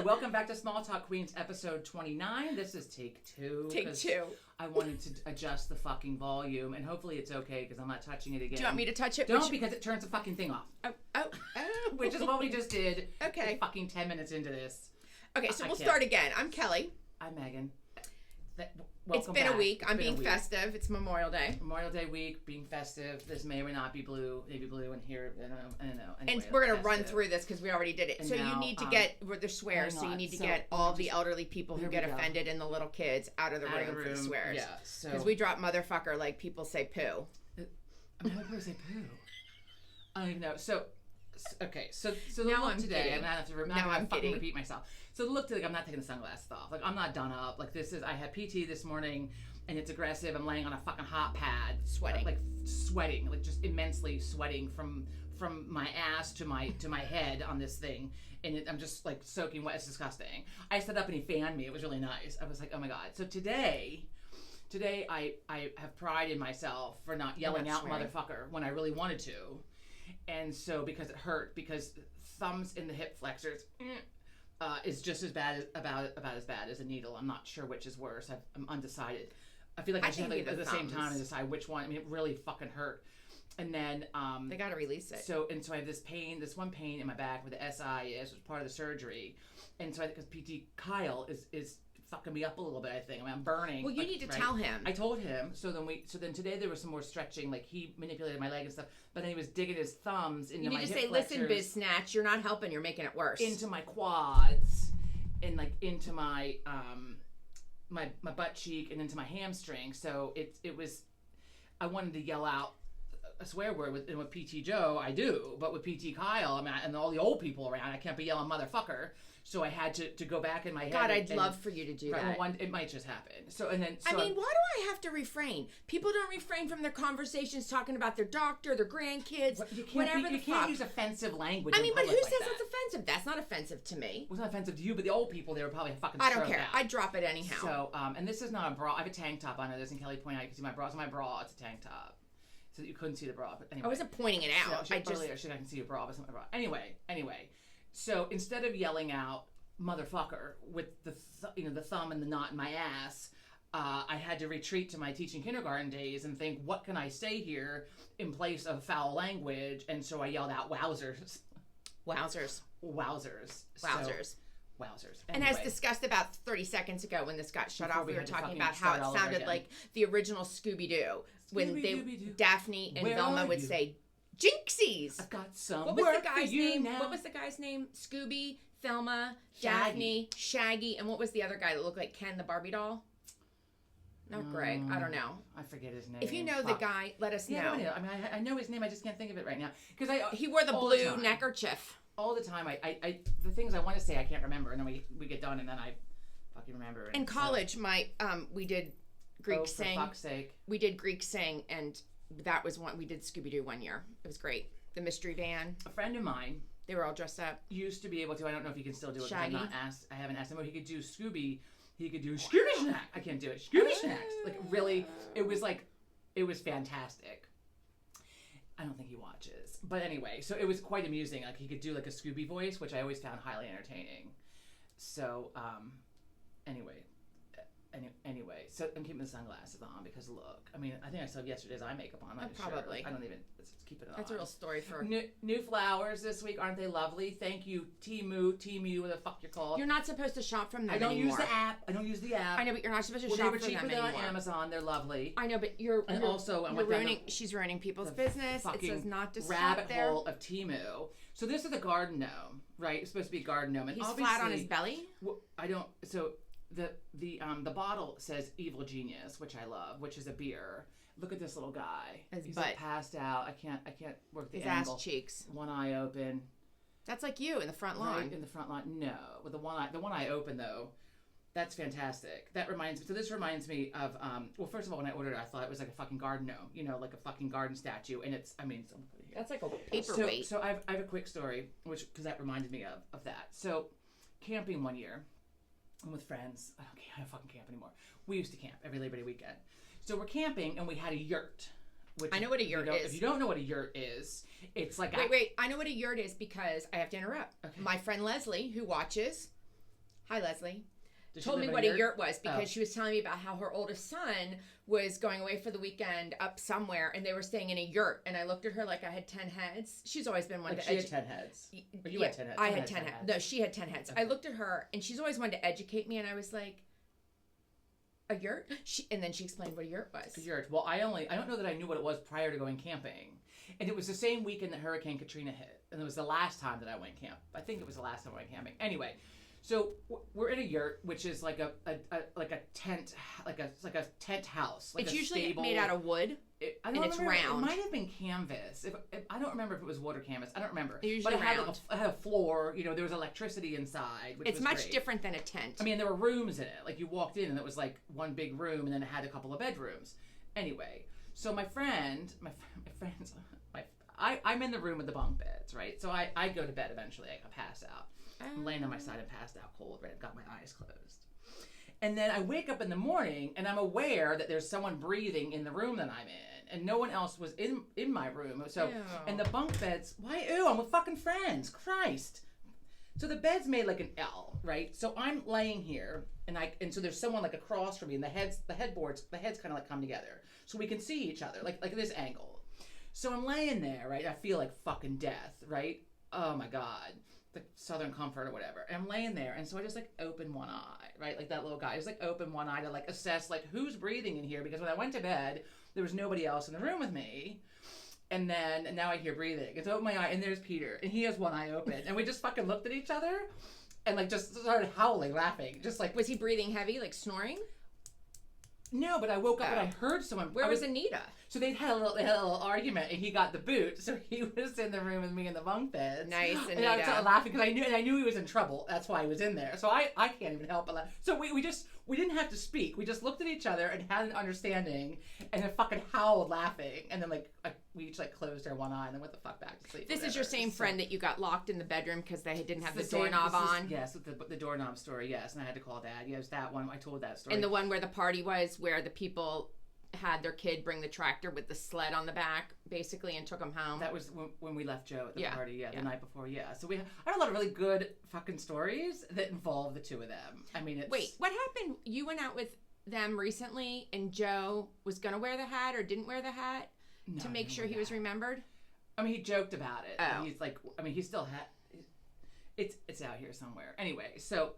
Okay, welcome back to Small Talk Queens, episode 29. This is take two. Take two. I wanted to adjust the fucking volume, and hopefully it's okay because I'm not touching it again. Do you want me to touch it? Don't, because it turns the fucking thing off. Oh. Which is what we just did. Okay. Fucking 10 minutes into this. Okay, so we'll start again. I'm Kelly. I'm Megan. It's been a week. I'm being festive. It's Memorial Day. Memorial Day week, being festive. This may or may not be blue, maybe blue in here. I don't know. Anyway, and we're going to run through this because we already did it. And so now, you need to get, the swears, so you need to get all the elderly people who get offended and the little kids out of the room for the swears. Yeah. Because we drop motherfucker like people say poo. I mean, how people say poo? I don't even know. So the now look I'm today, kidding. I'm not have to Now I'm fucking kidding. repeat myself. So the look today, I'm not taking the sunglasses off. Like, I'm not done up. Like, I had PT this morning, and it's aggressive. I'm laying on a fucking hot pad, Sweating. Like just immensely sweating from my ass to my have on this thing, and I'm just like soaking wet. It's disgusting. I stood up and he fanned me. It was really nice. I was like, oh my god. So today I have pride in myself for not yelling out motherfucker when I really wanted to. And so, because it hurt, because thumbs in the hip flexors is just as bad about as bad as a needle. I'm not sure which is worse. I'm undecided. I feel like I should have at the same time and decide which one. I mean, it really fucking hurt. And then they got to release it. So I have this one pain in my back where the SI is, which was part of the surgery. And so because PT Kyle is fucking me up a little bit, I think. I mean, I'm burning. Well, you need to tell him. I told him. So then today there was some more stretching. Like, he manipulated my leg and stuff, but then he was digging his thumbs into my hip flexors. You need to say, listen, Biz Snatch, you're not helping. You're making it worse. Into my quads, and like into my my butt cheek, and into my hamstring. So it was. I wanted to yell out a swear word with PT Joe. I do, but with PT Kyle, I mean, and all the old people around, I can't be yelling motherfucker. So I had to go back in my head. God, I'd love for you to do that. Well, it might just happen. I mean, why do I have to refrain? People don't refrain from their conversations talking about their doctor, their grandkids, whatever the fuck. You can't use offensive language. I mean, but who says it's offensive? That's not offensive to me. Well, it's not offensive to you, but the old people, they were probably fucking. I don't care. I drop it anyhow. So, and this is not a bra. I have a tank top on it. As in Kelly pointed out, you can see my bra. It's my bra. It's a tank top. So that you couldn't see the bra. But anyway, I wasn't pointing it out. So, I can see your bra, but it's not my bra. Anyway. So instead of yelling out motherfucker with the thumb and the knot in my ass, I had to retreat to my teaching kindergarten days and think, what can I say here in place of foul language? And so I yelled out wowzers. Wowzers. Anyway. And as discussed about 30 seconds ago when this got shut off, we were talking about how it sounded like the original Scooby-Doo. When Daphne and Velma would say, Jinxies! I've got some What was the guy's name? Scooby, Thelma, Daphne, Shaggy, and what was the other guy that looked like Ken the Barbie doll? Not Greg. I don't know. I forget his name. If you know the guy, let us know. I mean, I know his name. I just can't think of it right now because he wore the blue neckerchief all the time. I the things I want to say I can't remember, and then we get done, and then I fucking remember. In college, we did Greek sing. For fuck's sake. We did Greek sing, and that was one we did Scooby-Doo one year. It was great. The mystery van. A friend of mine. They were all dressed up. Used to be able to. I don't know if he can still do it. Shaggy. I haven't asked him. But he could do Scooby. He could do Scooby Snack. I can't do it. Scooby Snacks. Like, really, it was fantastic. I don't think he watches. But anyway, so it was quite amusing. Like, he could do like a Scooby voice, which I always found highly entertaining. So, anyway, so I'm keeping the sunglasses on because look, I mean, I think I still have yesterday's eye makeup on. Probably. Sure. I don't even. Let's keep it on. That's a real story for new flowers this week. Aren't they lovely? Thank you, Temu, what the fuck you're called. You're not supposed to shop from them anymore. anymore. I don't use the app. I know, but you're not supposed to shop from them anymore. They were cheaper than on Amazon. They're lovely. I know, but she's ruining people's business. It says not to rabbit there. hole of Temu. So this is a garden gnome, right? It's supposed to be a garden gnome. And he's flat on his belly? I don't. So the bottle says Evil Genius, which I love, which is a beer. Look at this little guy. He's like passed out. I can't work the his angle. Ass cheeks. One eye open. That's like you in the front line. Right in the front line. No, with the one eye open though. That's fantastic. That reminds me. So this reminds me of well, first of all, when I ordered it, I thought it was like a fucking garden gnome, like a fucking garden statue, and it's. I mean, so I'm gonna put it here. That's like a paperweight. So I have a quick story, because that reminded me of that. So camping one year. I'm with friends. I don't fucking camp anymore. We used to camp every Labor Day weekend. So we're camping and we had a yurt. Which I know what a yurt is. If you don't know what a yurt is, it's like wait. I know what a yurt is because I have to interrupt. Okay. My friend Leslie, who watches, Hi, Leslie. Did told me what a yurt was because she was telling me about how her oldest son was going away for the weekend up somewhere and they were staying in a yurt. And I looked at her like I had 10 heads. She's always been one to educate. She had 10 heads. Or you had 10 heads. I had 10 heads. No, she had 10 heads. Okay. I looked at her and she's always wanted to educate me and I was like, a yurt? And then she explained what a yurt was. A yurt. Well, I don't know that I knew what it was prior to going camping. And it was the same weekend that Hurricane Katrina hit. And it was the last time that I went camp. I think it was the last time I went camping. Anyway. So we're in a yurt, which is like a tent, like a tent house. Like it's usually stable. Made out of wood, and it's round. It might have been canvas. If I don't remember if it was wood or canvas. I don't remember. Usually but it had a floor. You know, there was electricity inside. Which it's was much great. Different than a tent. I mean, there were rooms in it. Like you walked in, and it was like one big room, and then it had a couple of bedrooms. Anyway, so my friends, I'm in the room with the bunk beds, right? So I go to bed eventually. I pass out. I'm laying on my side and passed out cold, right? I've got my eyes closed. And then I wake up in the morning and I'm aware that there's someone breathing in the room that I'm in. And no one else was in my room. So, ew. And the bunk beds, why, ew, I'm with fucking friends. Christ. So the bed's made like an L, right? So I'm laying here and so there's someone like across from me and the heads kind of like come together. So we can see each other, like this angle. So I'm laying there, right? I feel like fucking death, right? Oh my God. The Southern Comfort or whatever. And I'm laying there. And so I just like open one eye, right? Like that little guy. I just like open one eye to like assess like who's breathing in here. Because when I went to bed, there was nobody else in the room with me. And now I hear breathing. And so I open my eye and there's Peter. And he has one eye open. And we just fucking looked at each other and like just started howling, laughing. Just like. Was he breathing heavy, like snoring? No, but I woke up and I heard someone. Where was Anita? So they had a little argument, and he got the boot. So he was in the room with me in the bunk bed. Nice, Anita. And I was laughing because I knew he was in trouble. That's why he was in there. So I can't even help but laugh. So we didn't have to speak. We just looked at each other and had an understanding, and then fucking howled laughing. And then we each like closed our one eye and then went the fuck back to sleep. This is your same friend that you got locked in the bedroom because they didn't have the doorknob on. Yes, the doorknob story. Yes, and I had to call Dad. Yes, that one. I told that story. And the one where the party was, where the people had their kid bring the tractor with the sled on the back, basically, and took him home. That was when we left Joe at the party, the night before, So I have a lot of really good fucking stories that involve the two of them. I mean, Wait, what happened? You went out with them recently, and Joe was going to wear the hat or didn't wear the hat to make sure he was remembered? I mean, he joked about it. Oh. He's like, I mean, he still had... It's out here somewhere. Anyway, so...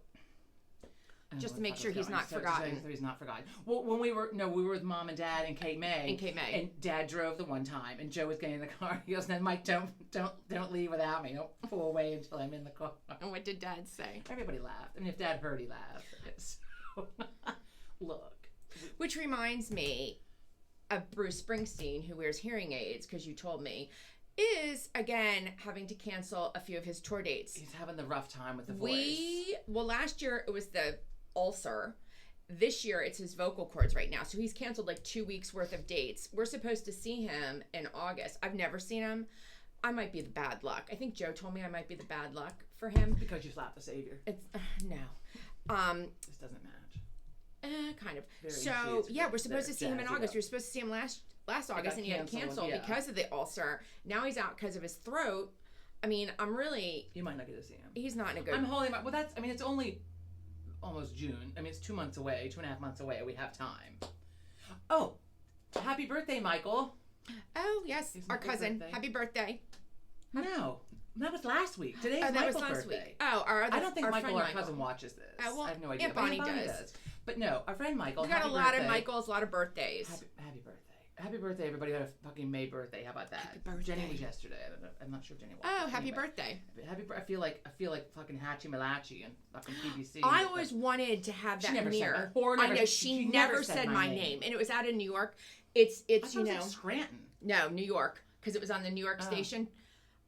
Just to make sure he's not forgotten. So he's not forgotten. Well, when we were with Mom and Dad and Kate May. And Dad drove the one time, and Joe was getting in the car. He goes, "Then Mike, don't leave without me. Don't pull away until I'm in the car." And what did Dad say? Everybody laughed. I mean, if Dad heard, he laughed. So, look. Which reminds me of Bruce Springsteen, who wears hearing aids, because you told me, is again having to cancel a few of his tour dates. He's having the rough time with the voice. Last year it was the ulcer. This year it's his vocal cords right now. So he's canceled like 2 weeks worth of dates. We're supposed to see him in August. I've never seen him. I might be the bad luck. I think Joe told me I might be the bad luck for him. Because you slapped the Savior. It's no. This doesn't match. Kind of. So we're supposed to see him in August. We were supposed to see him last August, and he had to cancel because of the ulcer. Now he's out because of his throat. I mean, you might not get to see him. He's not in a good... I'm holding him. Well, it's only almost June. I mean, it's 2 months away, 2.5 months away. We have time. Oh, happy birthday, Michael. Oh, yes, our cousin. Birthday. Happy birthday. No, that was last week. Today's Michael's birthday. Week. Oh, I don't think Michael, our cousin, watches this. Well, I have no idea. Aunt Bonnie does. But no, our friend Michael. We got a lot of Michaels, a lot of birthdays. Happy birthday. Happy birthday, everybody. Had a fucking May birthday. How about that? Happy birthday. Jenny was yesterday. I'm not sure if Jenny was. Oh, happy birthday. I feel like fucking Hatchie Malachi and fucking PBC. I always wanted to have that mirror. I know she never said my name. And it was out in New York. It's Scranton. No, New York, because it was on the New York station.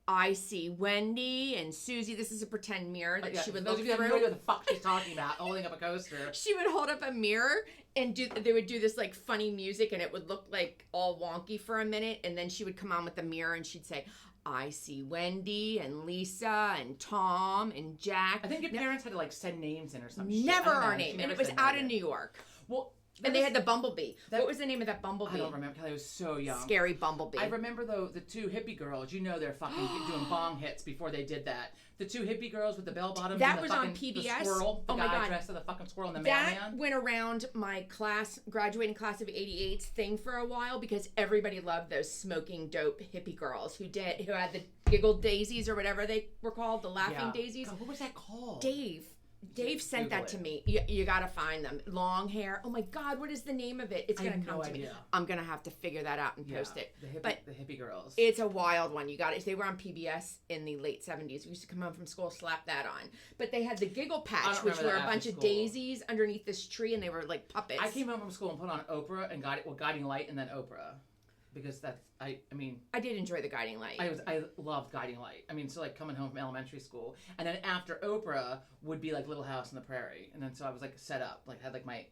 I see Wendy and Susie. This is a pretend mirror that she would look through. I have no idea what the fuck she's talking about, holding up a coaster. She would hold up a mirror and they would do this like funny music, and it would look like all wonky for a minute, and then she would come on with the mirror and she'd say, "I see Wendy and Lisa and Tom and Jack." I think your parents had to like send names in or something. Never our name, and it was out in New York. Well, And they had the bumblebee. That- What was the name of that bumblebee? I don't remember. Kelly was so young. Scary bumblebee. I remember though the two hippie girls. You know they're fucking doing bong hits before they did that. The two hippie girls with the bell bottoms. That and the was fucking, on PBS? The squirrel. The Oh my guy God. dressed as a fucking squirrel and the that mailman. went around my class, graduating class of '88's thing for a while because everybody loved those smoking dope hippie girls who had the giggle daisies or whatever they were called, the laughing daisies. God, what was that called? Dave sent Google that to it. me. You gotta find them. Long hair. Oh my God, what is the name of it? It's I gonna have come no to me. idea. I'm gonna have to figure that out and Yeah, post it. the hippie girls. It's a wild one. You got it. They were on PBS in the late '70s. We used to come home from school, slap that on. But they had the Giggle Patch, don't which remember were a that bunch after of school. daisies underneath this tree, and they were like puppets. I came home from school and put on Oprah and Guiding Light and then Oprah, because that's I mean. I did enjoy the Guiding Light. I loved Guiding Light. I mean, so like coming home from elementary school, and then after Oprah would be like Little House on the Prairie, and then so I was like set up, like had like my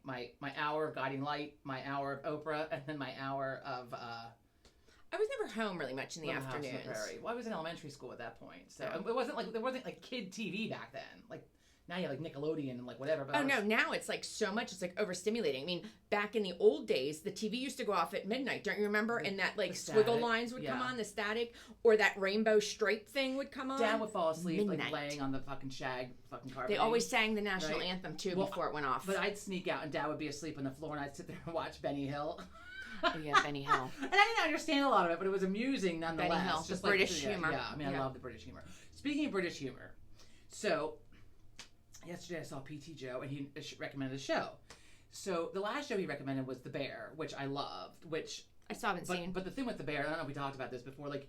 hour of Guiding Light, my hour of Oprah, and then my hour of I was never home really much in the Little House on afternoons. the Prairie. Well, I was in elementary school at that point, so Oh. it wasn't like there wasn't like kid TV back then. Like now you have like Nickelodeon and like whatever. But Oh no, now it's like so much, it's like overstimulating. I mean, back in the old days, the TV used to go off at midnight, don't you remember? And that like the squiggle static, lines would come yeah. on, the static, or that rainbow stripe thing would come on. Dad would fall asleep Midnight. like laying on the fucking shag fucking carpet. They always sang the national Right. anthem too Well, before it went off. But I'd sneak out and Dad would be asleep on the floor and I'd sit there and watch Benny Hill. Oh, yeah, Benny Hill. And I didn't understand a lot of it, but it was amusing nonetheless. Benny Hill, Just the British humor. Yeah, I mean, I Yeah. love the British humor. Speaking of British humor, so yesterday I saw PT Joe and he recommended a show. So the last show he recommended was The Bear, which I loved, which I still haven't seen. but the thing with The Bear, I don't know if we talked about this before, like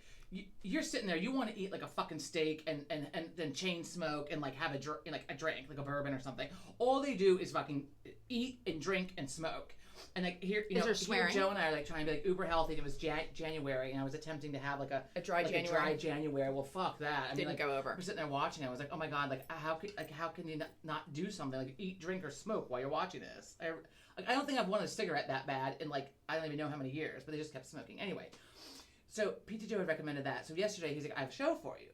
you're sitting there, you want to eat like a fucking steak and then chain smoke and like have a drink, like a bourbon or something. All they do is fucking eat and drink and smoke. And like here, Is there here swearing? Joe and I are like trying to be like uber healthy. And it was January, and I was attempting to have like a dry January. Well, fuck that. I mean, Didn't like, go over. we're sitting there watching it. I was like, oh my god, like how can you not do something like eat, drink, or smoke while you're watching this? I don't think I've wanted a cigarette that bad in like I don't even know how many years, but they just kept smoking anyway. So PT Joe had recommended that. So yesterday he's like, I have a show for you.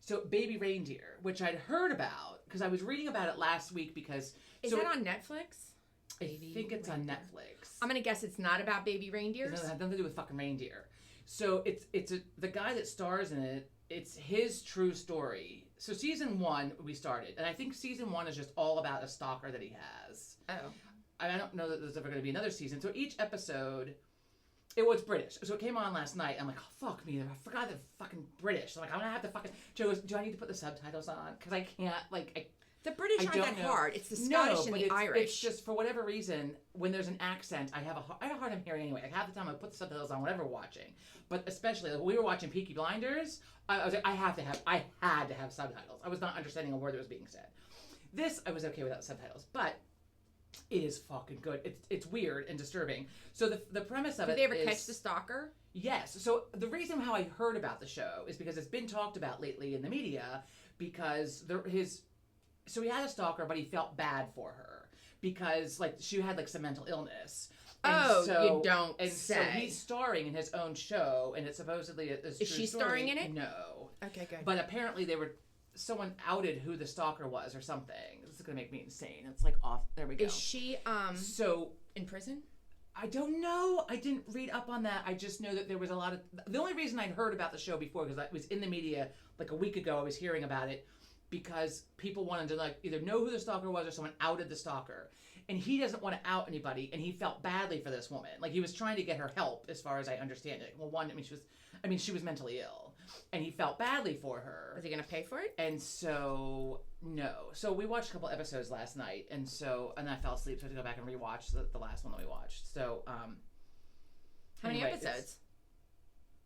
So Baby Reindeer, which I'd heard about because I was reading about it last week because Is that on Netflix? I Baby think it's on Reindeer. Netflix. I'm gonna guess it's not about baby It reindeers. doesn't have nothing to do with fucking reindeer. So the guy that stars in it. It's his true story. So season 1 we started, and I think season 1 is just all about a stalker that he has. Oh. I don't know that there's ever going to be another season. So each episode, it was British. So it came on last night. I'm like, oh, fuck me. I forgot they're fucking British. So I'm like, I'm going to have to fucking... Joe goes, do I need to put the subtitles on? Because I can't, like... The British I aren't don't that know. hard. It's the Scottish and but the Irish. It's just, for whatever reason, when there's an accent, I have a hard time hearing anyway. Like, half the time I put the subtitles on whatever we're watching. But especially, like, when we were watching Peaky Blinders, I was like, I had to have subtitles. I was not understanding a word that was being said. This, I was okay without subtitles. But... it is fucking good. It's weird and disturbing. So the premise of Did it they ever is, catch the stalker? Yes. So the reason how I heard about the show is because it's been talked about lately in the media because so he had a stalker, but he felt bad for her because like she had like some mental illness. Oh, so, you don't and say. so he's starring in his own show, and it's supposedly a Is she starring in it? No. Okay, good. But apparently someone outed who the stalker was or something. This is gonna make me insane. It's like off. There we go. Is she So in prison? I don't know. I didn't read up on that. I just know that there was a lot of... The only reason I'd heard about the show before, because I was in the media like a week ago, I was hearing about it, because people wanted to like either know who the stalker was or someone outed the stalker. And he doesn't want to out anybody, and he felt badly for this woman. Like, he was trying to get her help, as far as I understand it. Well, one, she was mentally ill, and he felt badly for her. Was he gonna pay for it? And so, no. So we watched a couple episodes last night, and I fell asleep, so I had to go back and rewatch the last one that we watched. So, How many episodes?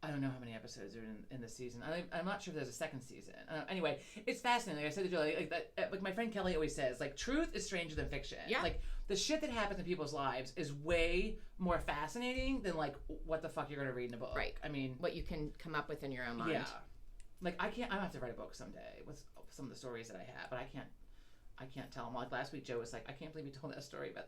I don't know how many episodes are in the season. I'm not sure if there's a second season. Anyway, it's fascinating. Like I said to Julie, like my friend Kelly always says, like, truth is stranger than fiction. Yeah. Like, the shit that happens in people's lives is way more fascinating than, like, what the fuck you're going to read in a book. Right. I mean... what you can come up with in your own mind. Yeah. Like, I might have to write a book someday with some of the stories that I have, but I can't tell them. Like, last week, Joe was like, I can't believe you told that story about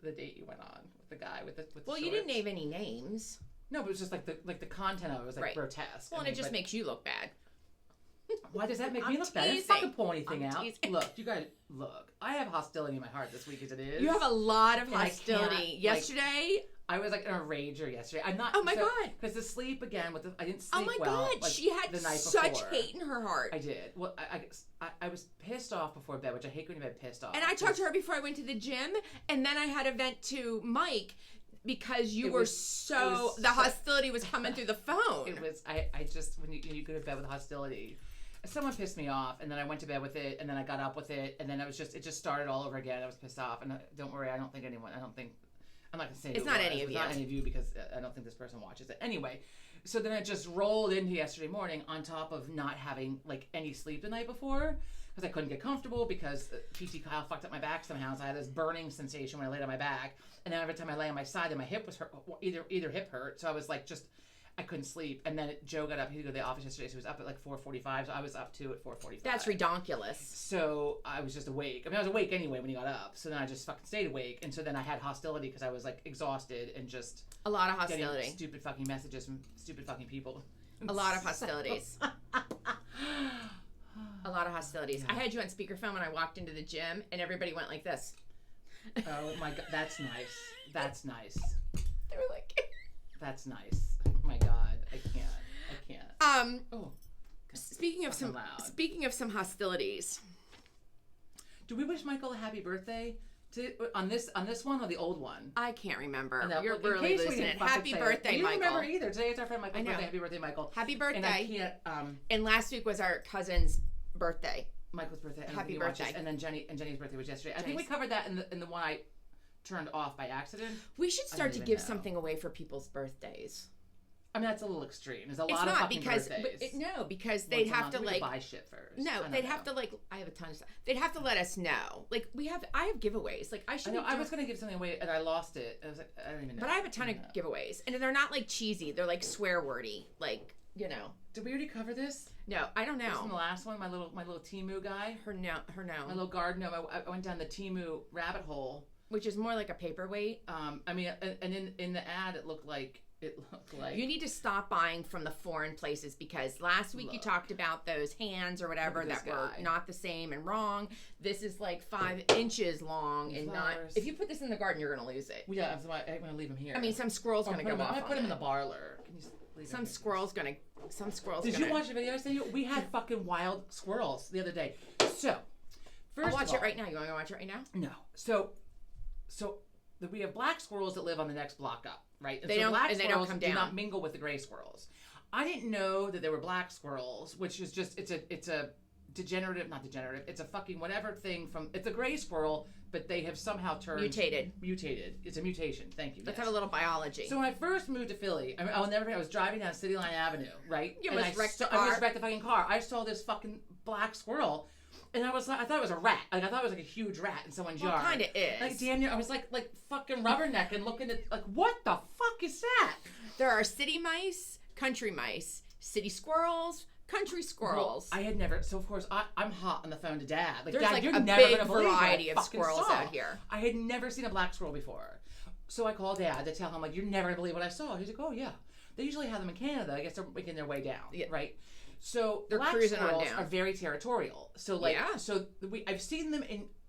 the date you went on with the guy with the Well, you didn't name any names. No, but it was just like the content of it was like Right. grotesque. Well, and it just makes you look bad. Why does that make I'm me look bad? I didn't teasing. fucking pull anything I'm out. teasing. Look, you guys, look. I have hostility in my heart this week as it is. You have a lot of And I hostility. can't, Yesterday, I was like in a rager yesterday. I'm not. Oh my God. Because the sleep again with I didn't oh sleep my well. God, like, she had the night such before. hate in her heart. I did. Well, I was pissed off before bed, which I hate going to bed pissed off. And I talked to her before I went to the gym, and then I had a vent to Mike because The hostility was coming through the phone. It was. I just when you go to bed with hostility. Someone pissed me off, and then I went to bed with it, and then I got up with it, and then it just started all over again. I was pissed off, and don't worry, I'm not gonna say It's not any of you. Not any of you because I don't think this person watches it anyway. So then it just rolled into yesterday morning on top of not having like any sleep the night before because I couldn't get comfortable because PT Kyle fucked up my back somehow. So I had this burning sensation when I laid on my back, and then every time I lay on my side, then my hip was hurt. Either hip hurt, so I was like I couldn't sleep. And then Joe got up. He had to go to the office yesterday, so he was up at like 4:45. So I was up too at 4:45. That's redonkulous. So I was just awake. I mean, I was awake anyway when he got up. So then I just fucking stayed awake. And so then I had hostility because I was like exhausted and just A lot of hostility. getting stupid fucking messages from stupid fucking people. A lot of hostilities. A lot of hostilities. Yeah. I had you on speakerphone when I walked into the gym, and everybody went like this. Oh my God, that's nice. That's nice. They were like, That's nice. Oh my God, I can't. Oh. Fucking loud. Speaking of some hostilities. Do we wish Michael a happy birthday on this one or the old one? I can't remember. And that- You're in really case we losing didn't it. fucking Happy say birthday, You don't Michael. remember either. Today it's our friend Michael's I know. birthday. Happy birthday, Michael. Happy birthday. And I can't. And last week was our cousin's birthday. Michael's birthday. I don't Happy think he watches. birthday. And then Jenny's birthday was yesterday. I think we Jenny's. covered that in the one I turned off by accident. We should start to even give know. something away for people's birthdays. I mean, that's a little extreme. There's a It's lot of not fucking because birthdays. because Once they'd a have month. to We could like buy shit first. no, I don't they'd know. have to like I have a ton of stuff. They'd have to let us know. Like I have giveaways. Like I I should. know. I was gonna give something away and I lost it. I was like, I don't even know. But I have a ton of don't know. giveaways, and they're not like cheesy. They're like swear wordy. Like Did we already cover this? No, I don't This in the know. last one, my little Temu guy, Her no. my little garden. I went down the Temu rabbit hole. Which is more like a paperweight. I mean, and in the ad, it looked like You need to stop buying from the foreign places because last week you Look. talked about those hands or whatever Look at that this were guy. not the same and wrong. This is like 5 inches long and not. Flowers. If you put this in the garden, you're gonna lose it. Well, yeah, I'm gonna leave him here. I mean, some squirrel's Or gonna put go him, off. I might on put him in it. the parlor. Can you just leave him Some here? squirrel's gonna. Some squirrels. Did gonna, you watch the video I sent you? We had fucking wild squirrels the other day. So, first I'll watch of all, it right now. You want to watch it right now? No. So we have black squirrels that live on the next block up, right? They so don't- black and they don't squirrels come do down. not mingle with the gray squirrels. I didn't know that there were black squirrels, which is just it's a not degenerative. It's a fucking whatever thing from it's a gray squirrel, but they have somehow turned Mutated. It's a mutation. Thank you. Let's yes. have a little biology. So when I first moved to Philly, I'll never forget. I was driving down City Line Avenue, right? You And almost wrecked the I almost car. wrecked the fucking car. I saw this fucking black squirrel, and I thought it was a rat. Like I thought it was like a huge rat in someone's Well, yard. kind of is. Like damn near, I was like fucking rubbernecking, looking at like what the fuck is that? There are city mice, country mice, city squirrels, country squirrels. Well, I had never. So of course I'm hot on the phone to Dad. Like There's Dad, like you're a never big gonna believe what I variety of fucking squirrels saw. out here. I had never seen a black squirrel before, so I called Dad to tell him like you're never gonna believe what I saw. He's like, oh yeah. They usually have them in Canada. I guess they're making their way down, Yeah. right? So They're black cruising on squirrels down. are very territorial. So like, Yeah. I've seen them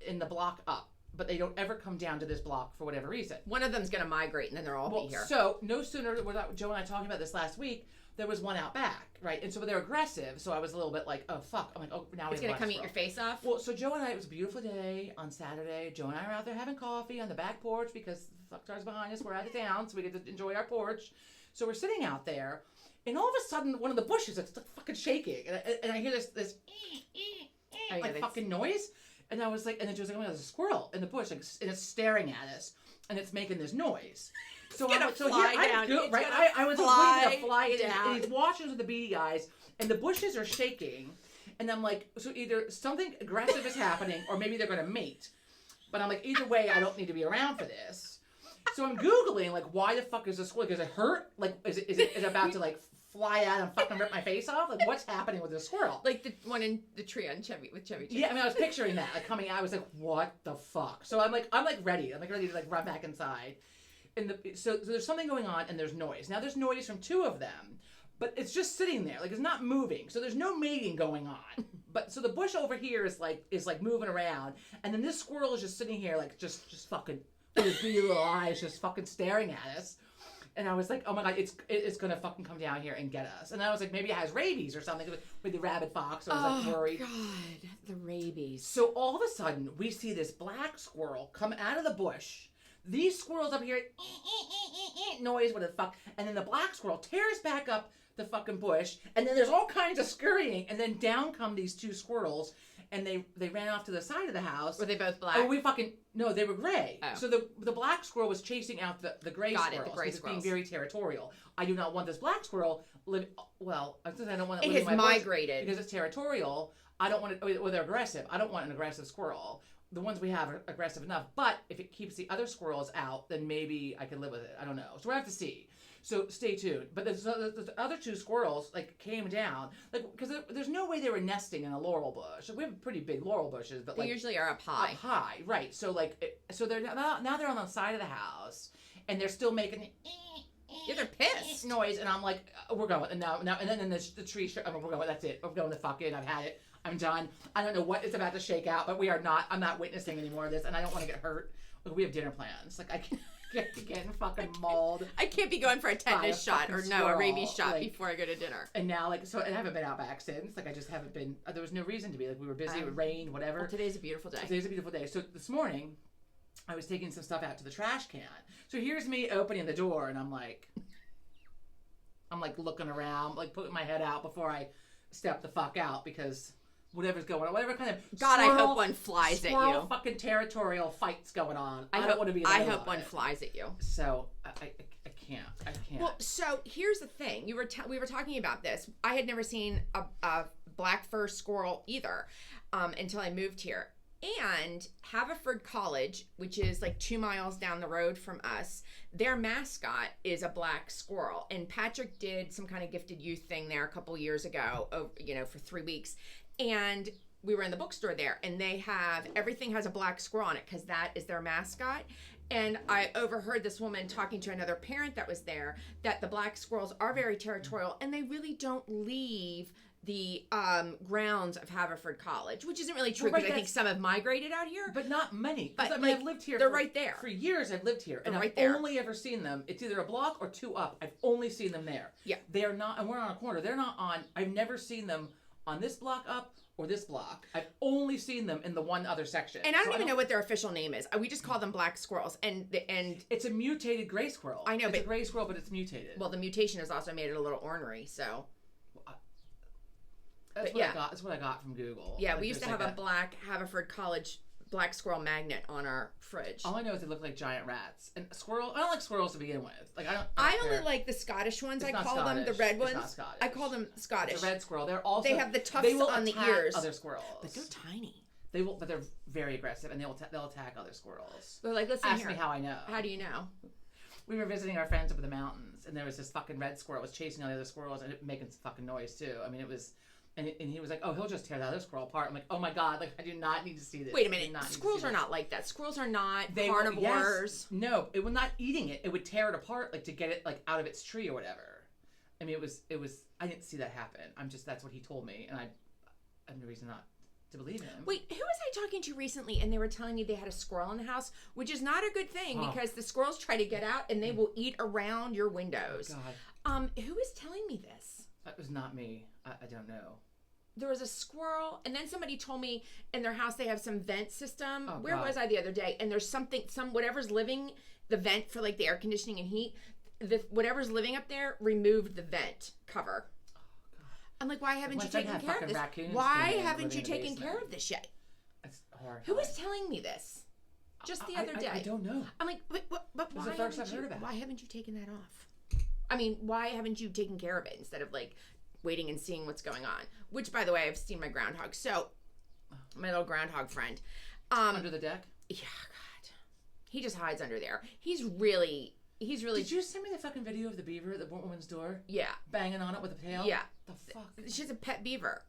in the block up, but they don't ever come down to this block for whatever reason. One of them's gonna migrate, and then they'll all Well, be here. so no sooner were Joe and I talking about this last week. There was one out back, right? And so they're aggressive. So I was a little bit like, oh fuck. I'm like, oh now It's we have gonna a come black eat your squirrel. face off. Well, so Joe and I, it was a beautiful day on Saturday. Joe and I were out there having coffee on the back porch because the fucktards behind us. We're out of town, so we get to enjoy our porch. So we're sitting out there, and all of a sudden, one of the bushes it's like fucking shaking, and I hear this Oh, yeah, like that's- fucking noise, and I was like, and then Joe's like, oh my God, there's a squirrel in the bush, like, and it's staring at us, and it's making this noise. So gonna I'm so fly here, down. I go, It's right? gonna I was fly waiting to fly in, down. and he's watching with the beady eyes, and the bushes are shaking, and I'm like, so either something aggressive is happening, or maybe they're gonna mate. But I'm like, either way, I don't need to be around for this. So I'm Googling, like, why the fuck is this squirrel? Does it hurt? Like, is it about to, like, fly out and fucking rip my face off? Like, what's happening with this squirrel? Like the one in the tree on Chevy with Chevy Chase. Yeah, I mean, I was picturing that, like, coming out. I was like, what the fuck? So I'm ready. I'm, like, ready to, like, run back inside. So there's something going on, and there's noise. Now, there's noise from two of them, but it's just sitting there, like it's not moving. So there's no mating going on. But so the bush over here is like moving around, and then this squirrel is just sitting here, like just fucking with his beady little eyes, just fucking staring at us. And I was like, oh my god, it's gonna fucking come down here and get us. And I was like, maybe it has rabies or something with the rabid fox. So I was like worried. Oh god, the rabies. So all of a sudden, we see this black squirrel come out of the bush. These squirrels up here, noise, what the fuck. And then the black squirrel tears back up the fucking bush. And then there's all kinds of scurrying. And then down come these two squirrels. And they ran off to the side of the house. Were they both black? Oh, no, they were gray. Oh. So the black squirrel was chasing out the gray squirrels. The gray squirrels. Being very territorial. I do not want this black squirrel living, well, I don't want it It living has in my bush migrated. because it's territorial. I don't want it, or they're aggressive. I don't want an aggressive squirrel. The ones we have are aggressive enough. But if it keeps the other squirrels out, then maybe I can live with it. I don't know. So we have to see. So stay tuned. But the other two squirrels like came down, like because there's no way they were nesting in a laurel bush. We have pretty big laurel bushes, but They like usually are up high. up high, right? So so they're now they're on the side of the house, and they're still making Yeah, they're pissed. noise, and I'm like, we're going, and now, and then the tree, we're going. That's it. We're going the fuck in. I've had it. I'm done. I don't know what is about to shake out, but we are not. I'm not witnessing any more of this, and I don't want to get hurt. We have dinner plans. Like I can't get getting fucking mauled. I can't be going for a By a tetanus shot or fucking a rabies squirrel, shot like- before I go to dinner. And now, like, so I haven't been out back since. Like, I just haven't been. There was no reason to be. Like, we were busy. It rained, whatever. Well, today's a beautiful day. Today's a beautiful day. So this morning, I was taking some stuff out to the trash can. So here's me opening the door, and I'm like looking around, like putting my head out before I step the fuck out because whatever's going on, whatever kind of God, I squirrel- hope one flies at squirrel you. fucking territorial fights going on. I hope, don't want to be. In the I middle hope of one it. flies at you. So I can't. I can't. Well, so here's the thing. We were talking about this. I had never seen a black fur squirrel either until I moved here. And Haverford College, which is like 2 miles down the road from us, their mascot is a black squirrel. And Patrick did some kind of gifted youth thing there a couple years ago, for 3 weeks. And we were in the bookstore there, and everything has a black squirrel on it because that is their mascot. And I overheard this woman talking to another parent that was there that the black squirrels are very territorial, and they really don't leave the grounds of Haverford College, which isn't really true Well, because right, I think some have migrated out here. But not many. 'Cause, But, I mean, like, I've lived here. they're right there. For years, I've lived here, and They're I've right there. only ever seen them. It's either a block or 2 up. I've only seen them there. Yeah. They are not, and we're on a corner. They're not on. I've never seen them on this block up or this block. I've only seen them in the one other section. And I don't even know what their official name is. We just call them black squirrels. And It's a mutated gray squirrel. I know, it's but- a gray squirrel, but it's mutated. well, the mutation has also made it a little ornery. So That's but what yeah. I got. That's what I got from Google. yeah, Like, we used to there's have like a black Haverford College black squirrel magnet on our fridge. All I know is they look like giant rats. And squirrel. I don't like squirrels to begin with. Like I don't only care. like the Scottish ones. It's I not call them the Scottish. red It's ones. not Scottish. I call them Scottish. It's a red squirrel. They're also They have the tufts they will on the attack ears. Other squirrels, But they're tiny. They will, but they're very aggressive, and they'll attack other squirrels. They're like, listen Ask here. me how I know. How do you know? We were visiting our friends up in the mountains, and there was this fucking red squirrel was chasing all the other squirrels and making some fucking noise too. I mean, it was, and he was like, "Oh, he'll just tear the other squirrel apart." I'm like, "Oh my god! Like, I do not need to see this." Wait a I do minute. not need to Squirrels see are this. not like that. Squirrels are not They carnivores. Yes, no, it was not eating it. It would tear it apart, like to get it like out of its tree or whatever. I mean, it was. I didn't see that happen. That's what he told me, and I have no reason not to believe him. Wait, who was I talking to recently and they were telling me they had a squirrel in the house, which is not a good thing Oh. because the squirrels try to get out and they will eat around your windows. God, Who was telling me this? that was not me. I don't know. There was a squirrel, and then somebody told me in their house they have some vent system. Oh, Where God. was I the other day? And there's whatever's living the vent for like the air conditioning and heat. Whatever's living up there removed the vent cover. I'm like, why haven't My you friend taken had care of fucking this? raccoons Why came in haven't living you in the taken basement. care of this yet? It's horrible. Who was telling me this? Just the other day. I don't know. I'm like, but This why is the first haven't I've you? heard about it. Why haven't you taken that off? I mean, why haven't you taken care of it instead of like waiting and seeing what's going on? Which, by the way, I've seen my groundhog. So, my little groundhog friend. Under the deck? Yeah, God, he just hides under there. He's really. Did you send me the fucking video of the beaver at the woman's door? Yeah, Banging on it with a tail? yeah. The fuck? She has a pet beaver.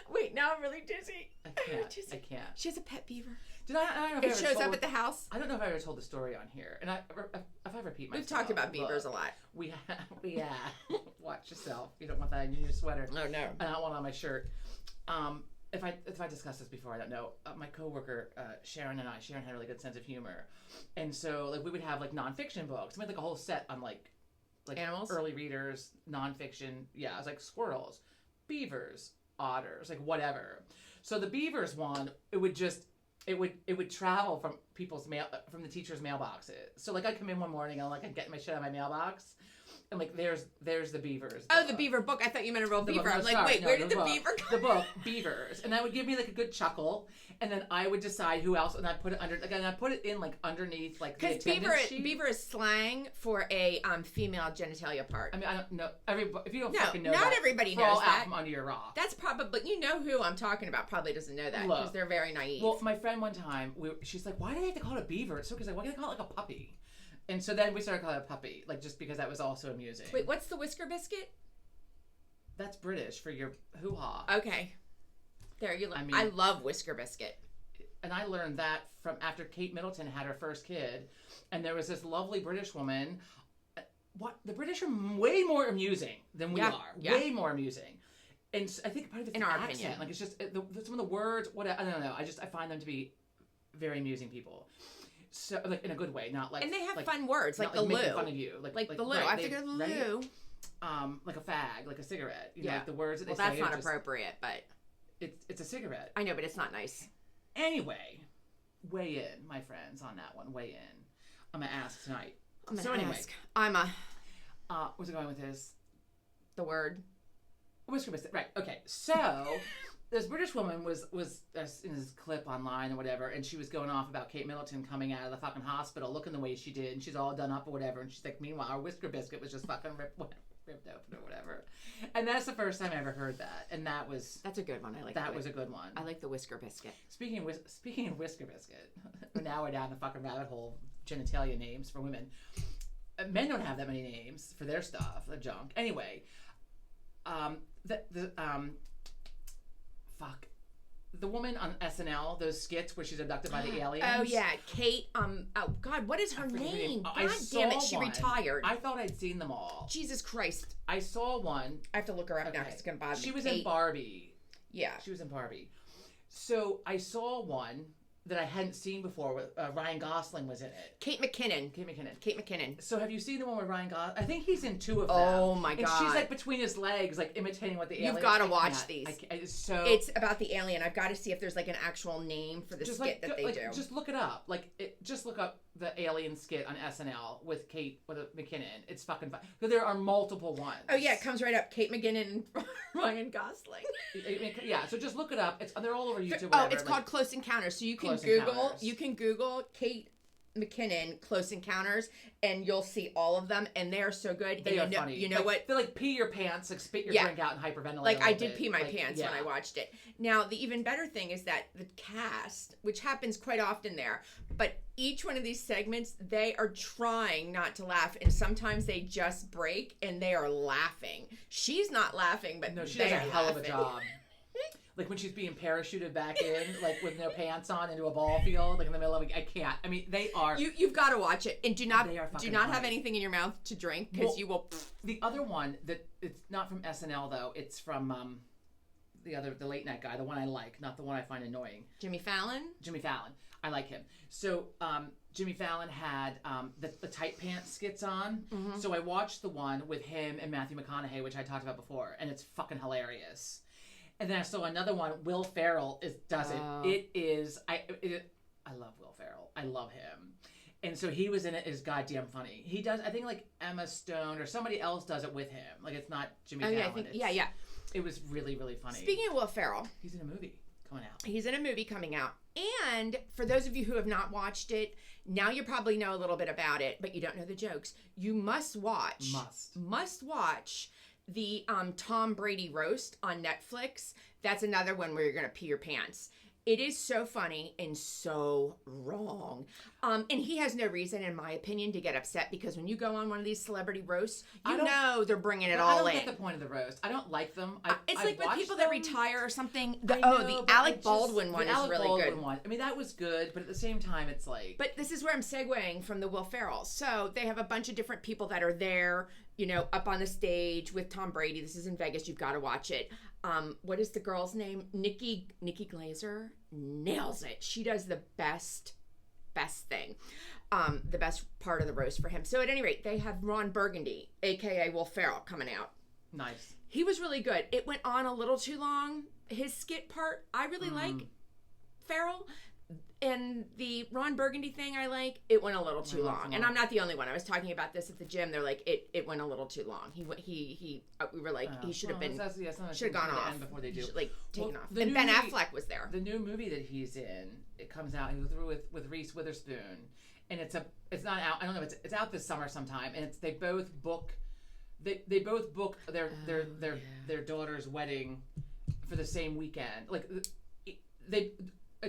Wait, now I'm really dizzy. I I'm can't. dizzy. I can't. She has a pet beaver. I don't know if I It ever shows told, up at the house. I don't know if I ever told the story on here. And if I repeat myself, We've talked about beavers a lot. We watch yourself. You don't want that in your sweater. Oh no. I don't want it on my shirt. If I discussed this before, I don't know. My coworker Sharon had a really good sense of humor, and so like we would have like nonfiction books. We had like a whole set on like Animals? early readers, nonfiction. Yeah, it was like squirrels, beavers, otters, like whatever. So the beavers one, it would travel from people's mail, from the teachers' mailboxes. So like I'd come in one morning and like I'd get my shit out of my mailbox, and like there's the beavers. Oh, the beaver book. I thought you meant a real The beaver. book. I'm No, like, sorry. wait, No, where did the book. beaver The book Beavers, and that would give me like a good chuckle, and then I would decide who else, and I'd put it under, like, and I'd put it in like underneath like the Because attendance sheet. beaver is slang for a female genitalia part. I mean, I don't know if you don't No, fucking know not that, everybody crawl knows out that. from under your rock. That's probably, you know who I'm talking about probably doesn't know that Look. because they're very naive. Well, my friend one time, she's like, why do they have to call it a beaver? So because like, why do they call it like a puppy? And so then we started calling it a puppy, like just because that was also amusing. Wait, what's the whisker biscuit? That's British for your hoo-ha. Okay. There you look. I mean- I love whisker biscuit. And I learned that from after Kate Middleton had her first kid, and there was this lovely British woman. What the British are way more amusing than we Yeah, are. yeah. Way more amusing. And I think part of it's In the our accent. opinion. Like it's just some of the words. What I don't know. I find them to be very amusing people. So like in a good way, not like And they have like, fun words, like not, the making loo. fun of you, Like the loo. right, I have to go to the right? loo. Like a fag, like a cigarette. You know, Yeah. like the words that Well, they that's say. not are just, appropriate, but it's a cigarette. I know, but it's not nice. Anyway, weigh in, my friends, on that one. Weigh in. I'm gonna ask tonight. I'm gonna So anyway. ask. I'm a Where's it going with this? the word. Whisker biscuit. Right. Okay. So this British woman was in this clip online or whatever, and she was going off about Kate Middleton coming out of the fucking hospital looking the way she did, and she's all done up or whatever, and she's like, meanwhile, our whisker biscuit was just fucking ripped open or whatever. And that's the first time I ever heard that, and that was That's a good one. I like that was a good one. I like the whisker biscuit. Speaking of whisker biscuit, now we're down the fucking rabbit hole. Genitalia names for women. Men don't have that many names for their stuff. The junk. Anyway, the woman on SNL, those skits where she's abducted by the aliens. Oh yeah, Kate. Oh God, what is her forget her name? name. I God damn it, saw she one. retired. I thought I'd seen them all. Jesus Christ, I saw one. I have to look her up now Okay. because it's gonna bother me. She was Kate. in Barbie. Yeah. She was in Barbie. So I saw one that I hadn't seen before. With Ryan Gosling was in it. Kate McKinnon. Kate McKinnon. Kate McKinnon. So have you seen the one with Ryan Gosling? I think he's in 2 of them. Oh my And God. she's like between his legs, like imitating what the You've alien. gotta I watch can't. these. It's so. It's about the alien. I've got to see if there's like an actual name for the just skit that they do. Just look it up. Just look up the alien skit on SNL with McKinnon. It's fucking fun. Because there are multiple ones. Oh yeah, it comes right up. Kate McKinnon and Ryan Gosling. Yeah, so just look it up. They're all over YouTube. Oh, whatever, it's called Close Encounters. So you can Close Google. Encounters. You can Google Kate McKinnon Close Encounters, and you'll see all of them, and they are so good. They and are funny. You know what? They like pee your pants, like spit your Yeah. drink out and hyperventilate. Like a I little did bit. pee my Like, pants yeah. when I watched it. Now the even better thing is that the cast, which happens quite often there, but each one of these segments, they are trying not to laugh, and sometimes they just break and they are laughing. She's not laughing, but No, she they does a are hell of a laughing. job. Like when she's being parachuted back in, like with no pants on into a ball field, like in the middle of I can't. I mean, they are. You've got to watch it, and They are do fucking not have funny. anything in your mouth to drink because Well, you will. The other one that it's not from SNL though. It's from the late night guy, the one I like, not the one I find annoying. Jimmy Fallon. Jimmy Fallon. I like him. So Jimmy Fallon had the tight pants skits on. Mm-hmm. So I watched the one with him and Matthew McConaughey, which I talked about before, and it's fucking hilarious. And then I saw another one. Will Ferrell does it. Oh. It is I love Will Ferrell. I love him. And so he was in it. Is goddamn funny. He does. I think like Emma Stone or somebody else does it with him. Like it's not Jimmy Oh Fallon. yeah, I think It's- yeah. It was really really funny. Speaking of Will Ferrell, he's in a movie coming out. he's in a movie coming out. And for those of you who have not watched it, now you probably know a little bit about it, but you don't know the jokes. You must watch the Tom Brady roast on Netflix. That's another one where you're going to pee your pants. It is so funny and so wrong. And he has no reason, in my opinion, to get upset because when you go on one of these celebrity roasts, you know they're bringing it all in. I don't get the point of the roast. I don't like them. It's I like with people that retire or something. The but Alec Baldwin one is really good. I mean, that was good, but at the same time, it's like... But this is where I'm segueing from the Will Ferrell. So they have a bunch of different people that are there, you know, up on the stage with Tom Brady. This is in Vegas. You've got to watch it. What is the girl's name? Nikki Glaser nails it. She does the best thing. The best part of the roast for him. So at any rate, they have Ron Burgundy, aka Will Ferrell, coming out. Nice. He was really good. It went on a little too long. His skit part, I really like Ferrell. And the Ron Burgundy thing I like, it went a little too long. And I'm not the only one. I was talking about this at the gym. They're like, it went a little too long. We were like, he should have been, should have gone off. Before they do. Like, taken off. And Ben Affleck was there. The new movie that he's in, it comes out, he was through with Reese Witherspoon. And it's not out, I don't know, it's out this summer sometime. And they both book their daughter's wedding for the same weekend. Like, they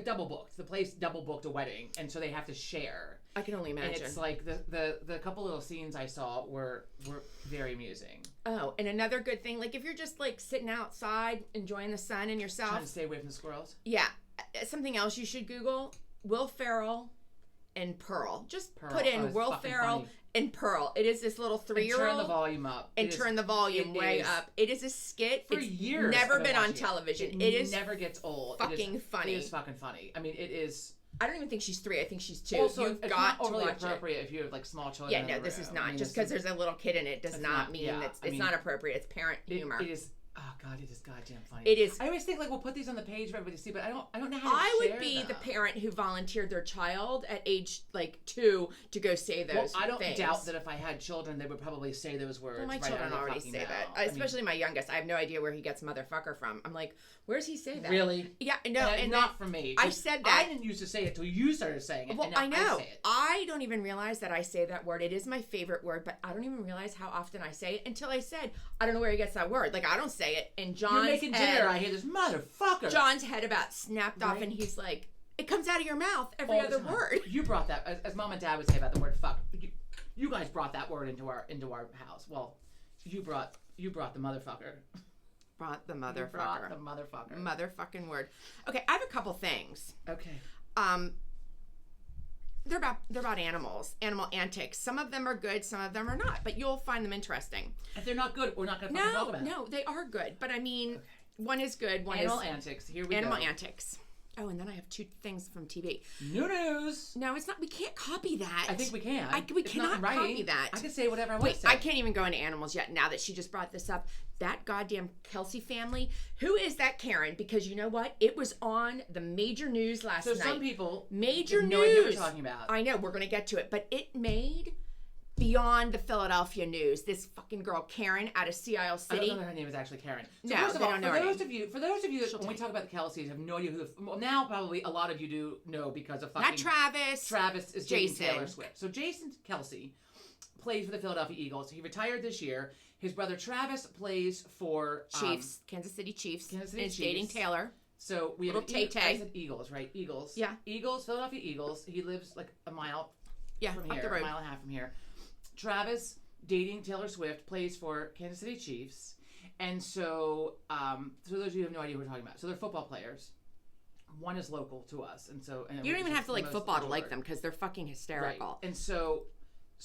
double booked. The place double booked a wedding, and so they have to share. I can only imagine. And it's like the couple little scenes I saw were very amusing. Oh, and another good thing, like if you're just like sitting outside enjoying the sun and yourself, trying to stay away from the squirrels. Yeah, something else you should Google: Will Ferrell and Pearl. Just put in Will Ferrell and Pearl. It is this little 3-year-old. Turn the volume up. And turn the volume way up. It is a skit. For years. Never been on television. It is never gets old. Fucking funny. It is fucking funny. I mean, it is. I don't even think she's 3. I think she's 2. Also, You've it's got not to overly watch appropriate it. if you have like small children. Yeah, no, this is not. Just because there's a little kid in it does not mean that it's not appropriate. It's parent humor. It is. Oh God, it is goddamn funny. It is. I always think like we'll put these on the page for everybody to see, but I don't know how to I share would be them. the parent who volunteered their child at age like 2 to go say those. Well, I don't things. doubt that if I had children, they would probably say those words. Well, my right children already say that. Especially my youngest. I have no idea where he gets motherfucker from. I'm like, where does he say that? Really? Yeah, no, and not from me. I said that. I didn't used to say it till you started saying it. Well, and now I know. I say it. I don't even realize that I say that word. It is my favorite word, but I don't even realize how often I say it until I said, I don't know where he gets that word. Like, I don't say it. And John's You're making dinner. I hear this motherfucker. John's head about snapped off, and he's like, it comes out of your mouth every other word. You brought that, as mom and dad would say about the word fuck. You guys brought that word into our house. Well, you brought the motherfucker. Brought the motherfucker. Brought the motherfucker. Motherfucking word. Okay, I have a couple things. Okay. They're about animals, animal antics. Some of them are good, some of them are not, but you'll find them interesting. If they're not good, we're not going to talk about it. No, they are good, but I mean, one is good, one animal is antics. Here we go. Animal antics. Oh, and then I have 2 things from TV. New news. No, it's not. We can't copy that. I think we can. We cannot copy that. I can say whatever I want to say. I can't even go into animals yet. Now that she just brought this up, that goddamn Kelsey family. Who is that Karen? Because you know what? It was on the major news last night. So some people major have news. No idea what you're talking about. I know. We're gonna get to it, but it made beyond the Philadelphia news. This fucking girl Karen out of Sea Isle City. I don't know her name is actually Karen. So no, first of all, don't know for those of you that when we talk about the Kelseys have no idea who well now probably a lot of you do know because of fucking not Travis. Travis is dating Jason. Taylor Swift. So Jason Kelsey plays for the Philadelphia Eagles. He retired this year. His brother Travis plays for Chiefs, Kansas City Chiefs. Kansas City and is Chiefs. dating Taylor. So we little have Tay-Tay. Eagles, right? Eagles. Yeah. Eagles, Philadelphia Eagles. He lives like a mile from up here, the road. a mile and a half from here. Travis, dating Taylor Swift, plays for Kansas City Chiefs. And so, so those of you who have no idea what we're talking about. So they're football players. One is local to us. And so... And you don't even have to like football to adored. like them because they're fucking hysterical. Right. And so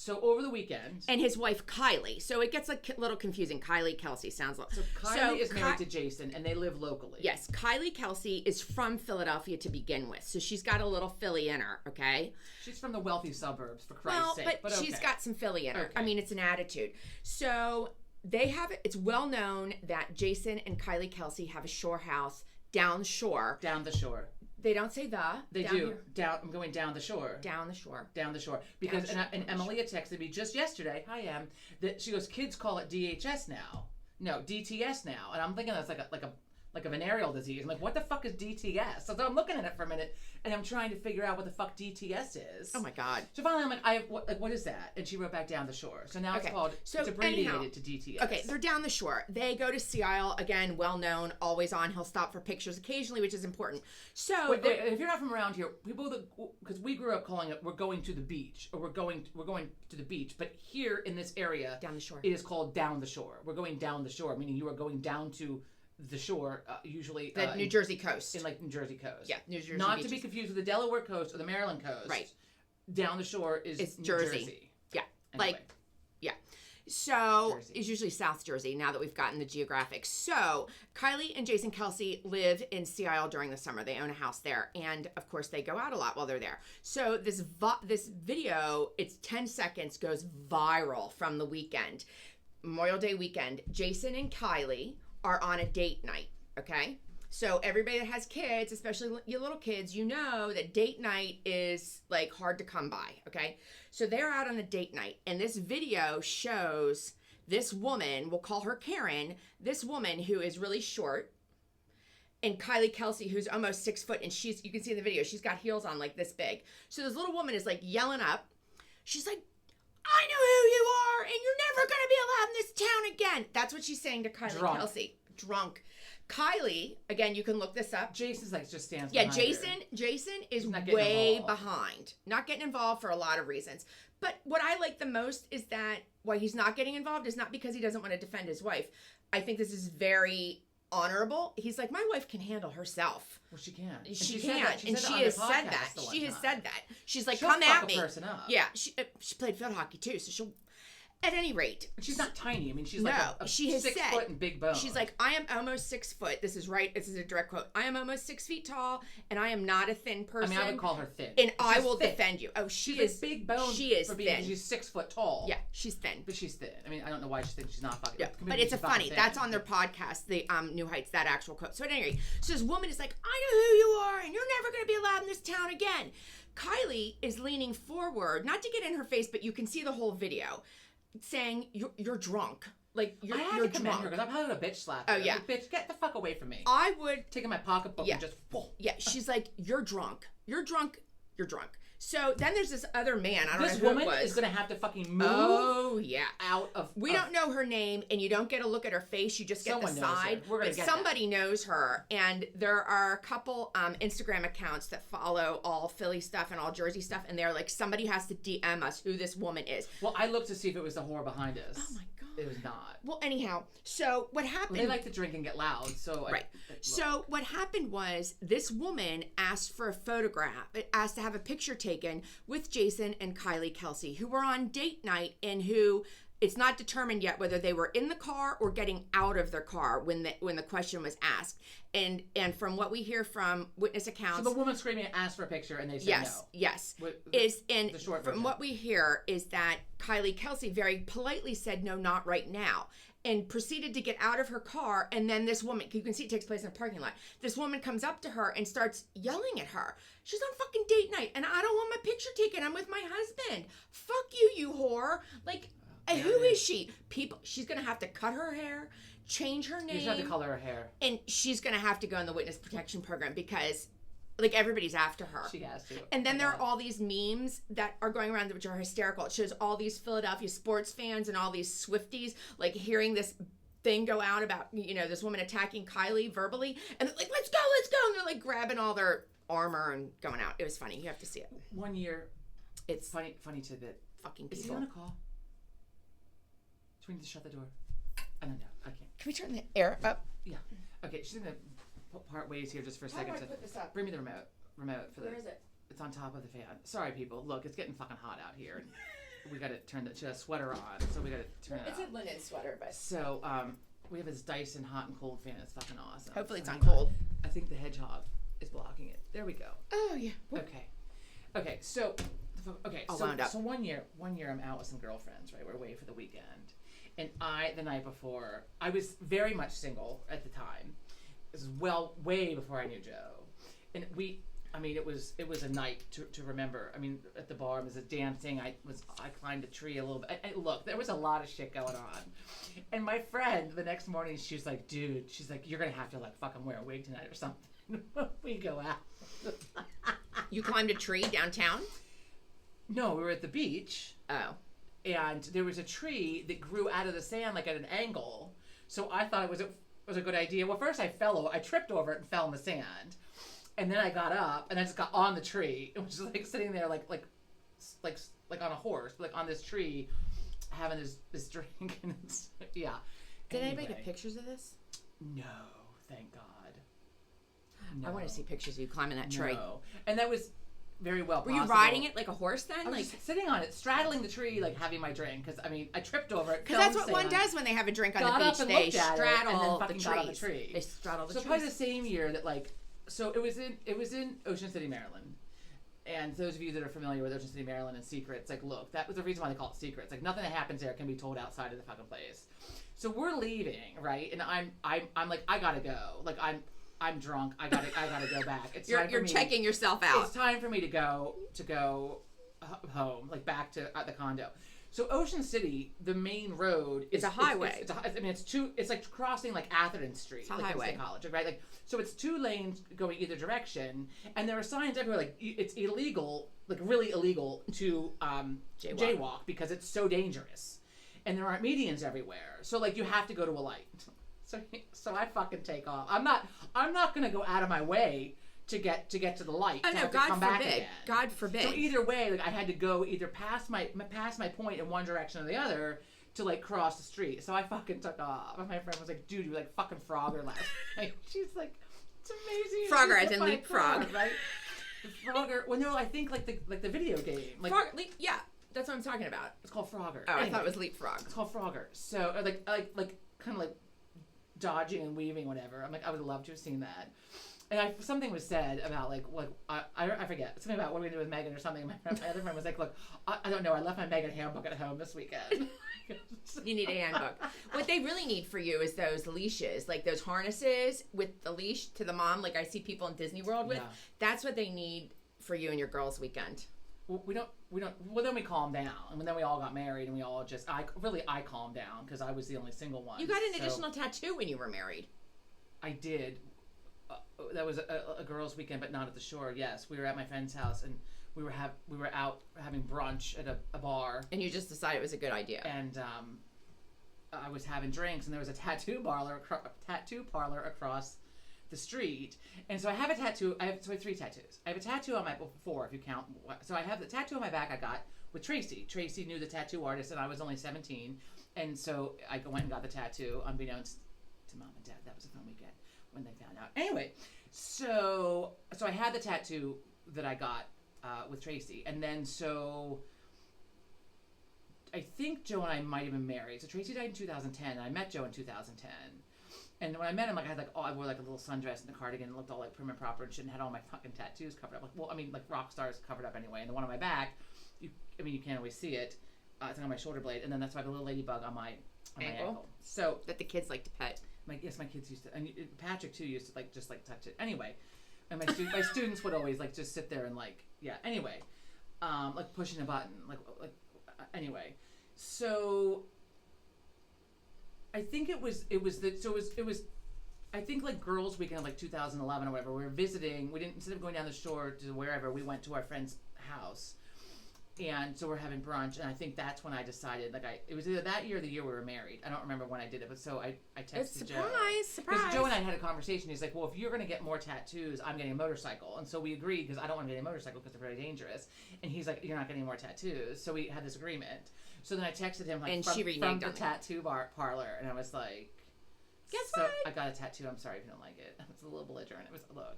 over the weekend... And his wife, Kylie. So it gets a little confusing. Kylie Kelsey sounds like... So Kylie is married to Jason, and they live locally. Yes. Kylie Kelsey is from Philadelphia to begin with. So she's got a little Philly in her, okay? She's from the wealthy suburbs, for Christ's sake. But okay. she's got some Philly in her. Okay. I mean, it's an attitude. So they have... It's well known that Jason and Kylie Kelsey have a shore house down the shore. Down the shore. They don't say the. They down do. Here. Down. I'm going down the shore. Down the shore. Down the shore. Because and Emilia texted me just yesterday. Hi, Em. That she goes. Kids call it DHS now. No, DTS now. And I'm thinking that's like like a venereal disease. I'm like, what the fuck is DTS? So I'm looking at it for a minute, and I'm trying to figure out what the fuck DTS is. Oh my God. So finally, I'm like, what is that? And she wrote back down the shore. So now it's abbreviated to DTS. Okay, they're down the shore. They go to Sea Isle, again, well known, always on. He'll stop for pictures occasionally, which is important. So wait, if you're not from around here, people because we grew up calling it, we're going to the beach, or we're going to the beach. But here in this area, down the shore, it is called down the shore. We're going down the shore, meaning you are going down to the shore, usually the New Jersey coast. In like New Jersey coast. Yeah, New Jersey. Not beaches. to be confused with the Delaware coast or the Maryland coast. Right. Down the shore is New Jersey. Yeah. Anyway. Like, yeah. So Jersey. it's usually South Jersey now that we've gotten the geographic. So Kylie and Jason Kelsey live in Sea Isle during the summer. They own a house there. And of course they go out a lot while they're there. So this video, it's 10 seconds, goes viral from the weekend. Memorial Day weekend. Jason and Kylie are on a date night, okay? So everybody that has kids, especially you little kids, you know that date night is like hard to come by, okay? So they're out on a date night, and this video shows this woman, we'll call her Karen, this woman who is really short, and Kylie Kelsey, who's almost 6 foot, and you can see in the video, she's got heels on like this big. So this little woman is like yelling up. She's like, I know who you are, and you're never going to be allowed in this town again. That's what she's saying to Kylie Kelsey. Drunk. Kylie, again, you can look this up. Jason's like just stands Yeah, behind her. Jason is way behind. Not getting involved for a lot of reasons. But what I like the most is that why he's not getting involved is not because he doesn't want to defend his wife. I think this is very honorable. He's like, my wife can handle herself. Well, she can. She can. And she has said that. She has said that. She's like, she'll come fuck at me. A person up. Yeah, she played field hockey too, so she'll. At any rate, she's not tiny. I mean, she's like she has 6 foot and big bones. She's like, I am almost 6 foot. This is right. This is a direct quote. I am almost 6 feet tall, and I am not a thin person. I mean, I would call her thin, and I will defend you. Oh, she's a big bone. She is thin. She's 6 foot tall. Yeah, she's thin. But she's thin. I mean, I don't know why she's thin. She's not fucking. Yeah, but it's a funny. That's on their podcast, the New Heights. That actual quote. So at any rate, so this woman is like, I know who you are, and you're never going to be allowed in this town again. Kylie is leaning forward, not to get in her face, but you can see the whole video. Saying you're drunk, like you're drunk. Because I'm having a bitch slap. Oh yeah, like, bitch, get the fuck away from me. I would taking my pocketbook and just. Whoa. Yeah, she's like, you're drunk. You're drunk. You're drunk. So then there's this other man. I don't know who it was. This woman is gonna have to fucking move. Oh yeah, out of. We don't know her name, and you don't get a look at her face. You just get the side. But somebody knows her, and there are a couple Instagram accounts that follow all Philly stuff and all Jersey stuff, and they're like, somebody has to DM us who this woman is. Well, I looked to see if it was the whore behind us. Oh my god. It was not. Well, anyhow, so what happened... Well, they like to drink and get loud, so... Right. So what happened was this woman asked for a photograph, asked to have a picture taken with Jason and Kylie Kelsey, who were on date night and who... It's not determined yet whether they were in the car or getting out of their car when the question was asked. And from what we hear from witness accounts... So the woman screaming asked for a picture and they said no. Yes. From what we hear is that Kylie Kelsey very politely said, no, not right now. And proceeded to get out of her car. And then this woman, you can see it takes place in a parking lot. This woman comes up to her and starts yelling at her. She's on fucking date night and I don't want my picture taken. I'm with my husband. Fuck you, you whore. Like... Who is she? She's going to have to cut her hair, change her name. You just have to color her hair. And she's going to have to go in the witness protection program because, like, everybody's after her. She has to. And then there are all these memes that are going around which are hysterical. It shows all these Philadelphia sports fans and all these Swifties, like, hearing this thing go out about, this woman attacking Kylie verbally. And they're like, let's go. And they're, like, grabbing all their armor and going out. It was funny. You have to see it. One year. It's funny tidbit. Fucking people. Is he on a call? Do we need to shut the door? I don't know. I can't. Can we turn the air up? Yeah. Okay, she's gonna part ways here just for a second. How do I put this up? Bring me the remote. Where is it? It's on top of the fan. Sorry, people. Look, it's getting fucking hot out here. We gotta turn she has a sweater on, so we gotta turn it It's on. a linen sweater, but... So, we have this Dyson hot and cold fan. It's fucking awesome. Hopefully it's on cold. I think the hedgehog is blocking it. There we go. Oh, yeah. Okay, so... All wound up. So one year I'm out with some girlfriends, right? We're away for the weekend. And the night before, I was very much single at the time. This is way before I knew Joe. And I mean, it was a night to remember. I mean, at the bar, I was dancing. I climbed a tree a little bit. Look, there was a lot of shit going on. And my friend, the next morning, she's like, dude, she's like, you're gonna have to like fucking wear a wig tonight or something. We go out. You climbed a tree downtown? No, we were at the beach. Oh. And there was a tree that grew out of the sand like at an angle. So I thought it was a good idea. Well, first I tripped over it and fell in the sand. And then I got up and I just got on the tree. It was just like sitting there like on a horse, like on this tree, having this drink. And it's, yeah. Did anyway. anybody get pictures of this? No, thank God. No. I want to see pictures of you climbing that tree. No. And that was very well Were possible. you riding it like a horse then? I was Like just sitting on it, straddling the tree, like having my drink. Because I mean, I tripped over it. because that's what one does when they have a drink on got the up beach. and They looked at it, straddle and then the fucking trees. got on the tree. They straddle the So trees. probably the same year that like, so it was in Ocean City, Maryland. And those of you that are familiar with Ocean City, Maryland and Secrets, like, look, that was the reason why they call it Secrets. Like, nothing that happens there can be told outside of the fucking place. So we're leaving, right? And I'm like, I gotta go. Like, I'm drunk. I gotta go back. It's time for You're me. checking yourself out. It's time for me to go home, like back to the condo. So Ocean City, the main road is a highway. It's like crossing like Atherton Street, It's a like highway. in college, right? Like, so it's 2 lanes going either direction, and there are signs everywhere like it's illegal, like really illegal to jaywalk because it's so dangerous, and there aren't medians everywhere. So like you have to go to a light. So I fucking take off. I'm not gonna go out of my way to get to the light. Oh to no, have to God come back forbid. again. God forbid. So either way, like I had to go either past my point in one direction or the other to like cross the street. So I fucking took off. And my friend was like, "Dude, you're like fucking Frogger last night." She's like, "It's amazing." Frogger She's as in my leapfrog. car, right? The Frogger. Well, no, I think like the video game. Like Yeah, that's what I'm talking about. it's called Frogger. Oh, I Anyway, thought it was leapfrog. it's called Frogger. So like kind of like dodging and weaving, whatever. I'm like, I would love to have seen that. And something was said about like I forget, something about what we're gonna do with Megan or something. My other friend was like, look, I don't know, I left my Megan handbook at home this weekend. You need a handbook. What they really need for you is those leashes, like those harnesses with the leash to the mom, like I see people in Disney World with. Yeah. That's what they need for you and your girls' weekend. Well, we don't. Well, then we calmed down, and then we all got married, and we all just. I calmed down because I was the only single one. You got an additional tattoo when you were married. I did. That was a girls' weekend, but not at the shore. Yes, we were at my friend's house, and we were out having brunch at a bar, And you just decided it was a good idea. and I was having drinks, and there was a tattoo parlor across the street, and so I have a tattoo. I have 3 tattoos. I have a tattoo on my 4 if you count. So I have the tattoo on my back I got with Tracy. Tracy knew the tattoo artist, and I was only 17, and so I went and got the tattoo unbeknownst to mom and dad. That was a fun weekend when they found out. Anyway, so I had the tattoo that I got with Tracy, and then so I think Joe and I might have been married. So Tracy died in 2010, and I met Joe in 2010. And when I met him, like I wore like a little sundress and a cardigan and looked all like prim and proper and shit, and had all my fucking tattoos covered up. Like, well, I mean, like rock stars covered up anyway. And the one on my back, you can't always see it. It's on my shoulder blade, and then that's why I have a little ladybug on my ankle. So That the kids like to pet. my kids used to, and Patrick too used to like just like touch it. Anyway, and my students would always like just sit there and like Anyway, like pushing a button anyway. So I think it was I think like girls' weekend of like 2011 or whatever. We were visiting. We didn't, instead of going down the shore to wherever, we went to our friend's house. And so we're having brunch, and I think that's when I decided, like, it was either that year or the year we were married. I don't remember when I did it, but so I texted Joe. Surprise. Because Joe and I had a conversation. He's like, well, if you're going to get more tattoos, I'm getting a motorcycle. And so we agreed, because I don't want to get a motorcycle because they're very dangerous. And he's like, you're not getting more tattoos. So we had this agreement. So then I texted him, like, And from she reneged the on it. tattoo parlor, and I was like, Guess so what? I got a tattoo. I'm sorry if you don't like it. It's a little belligerent. It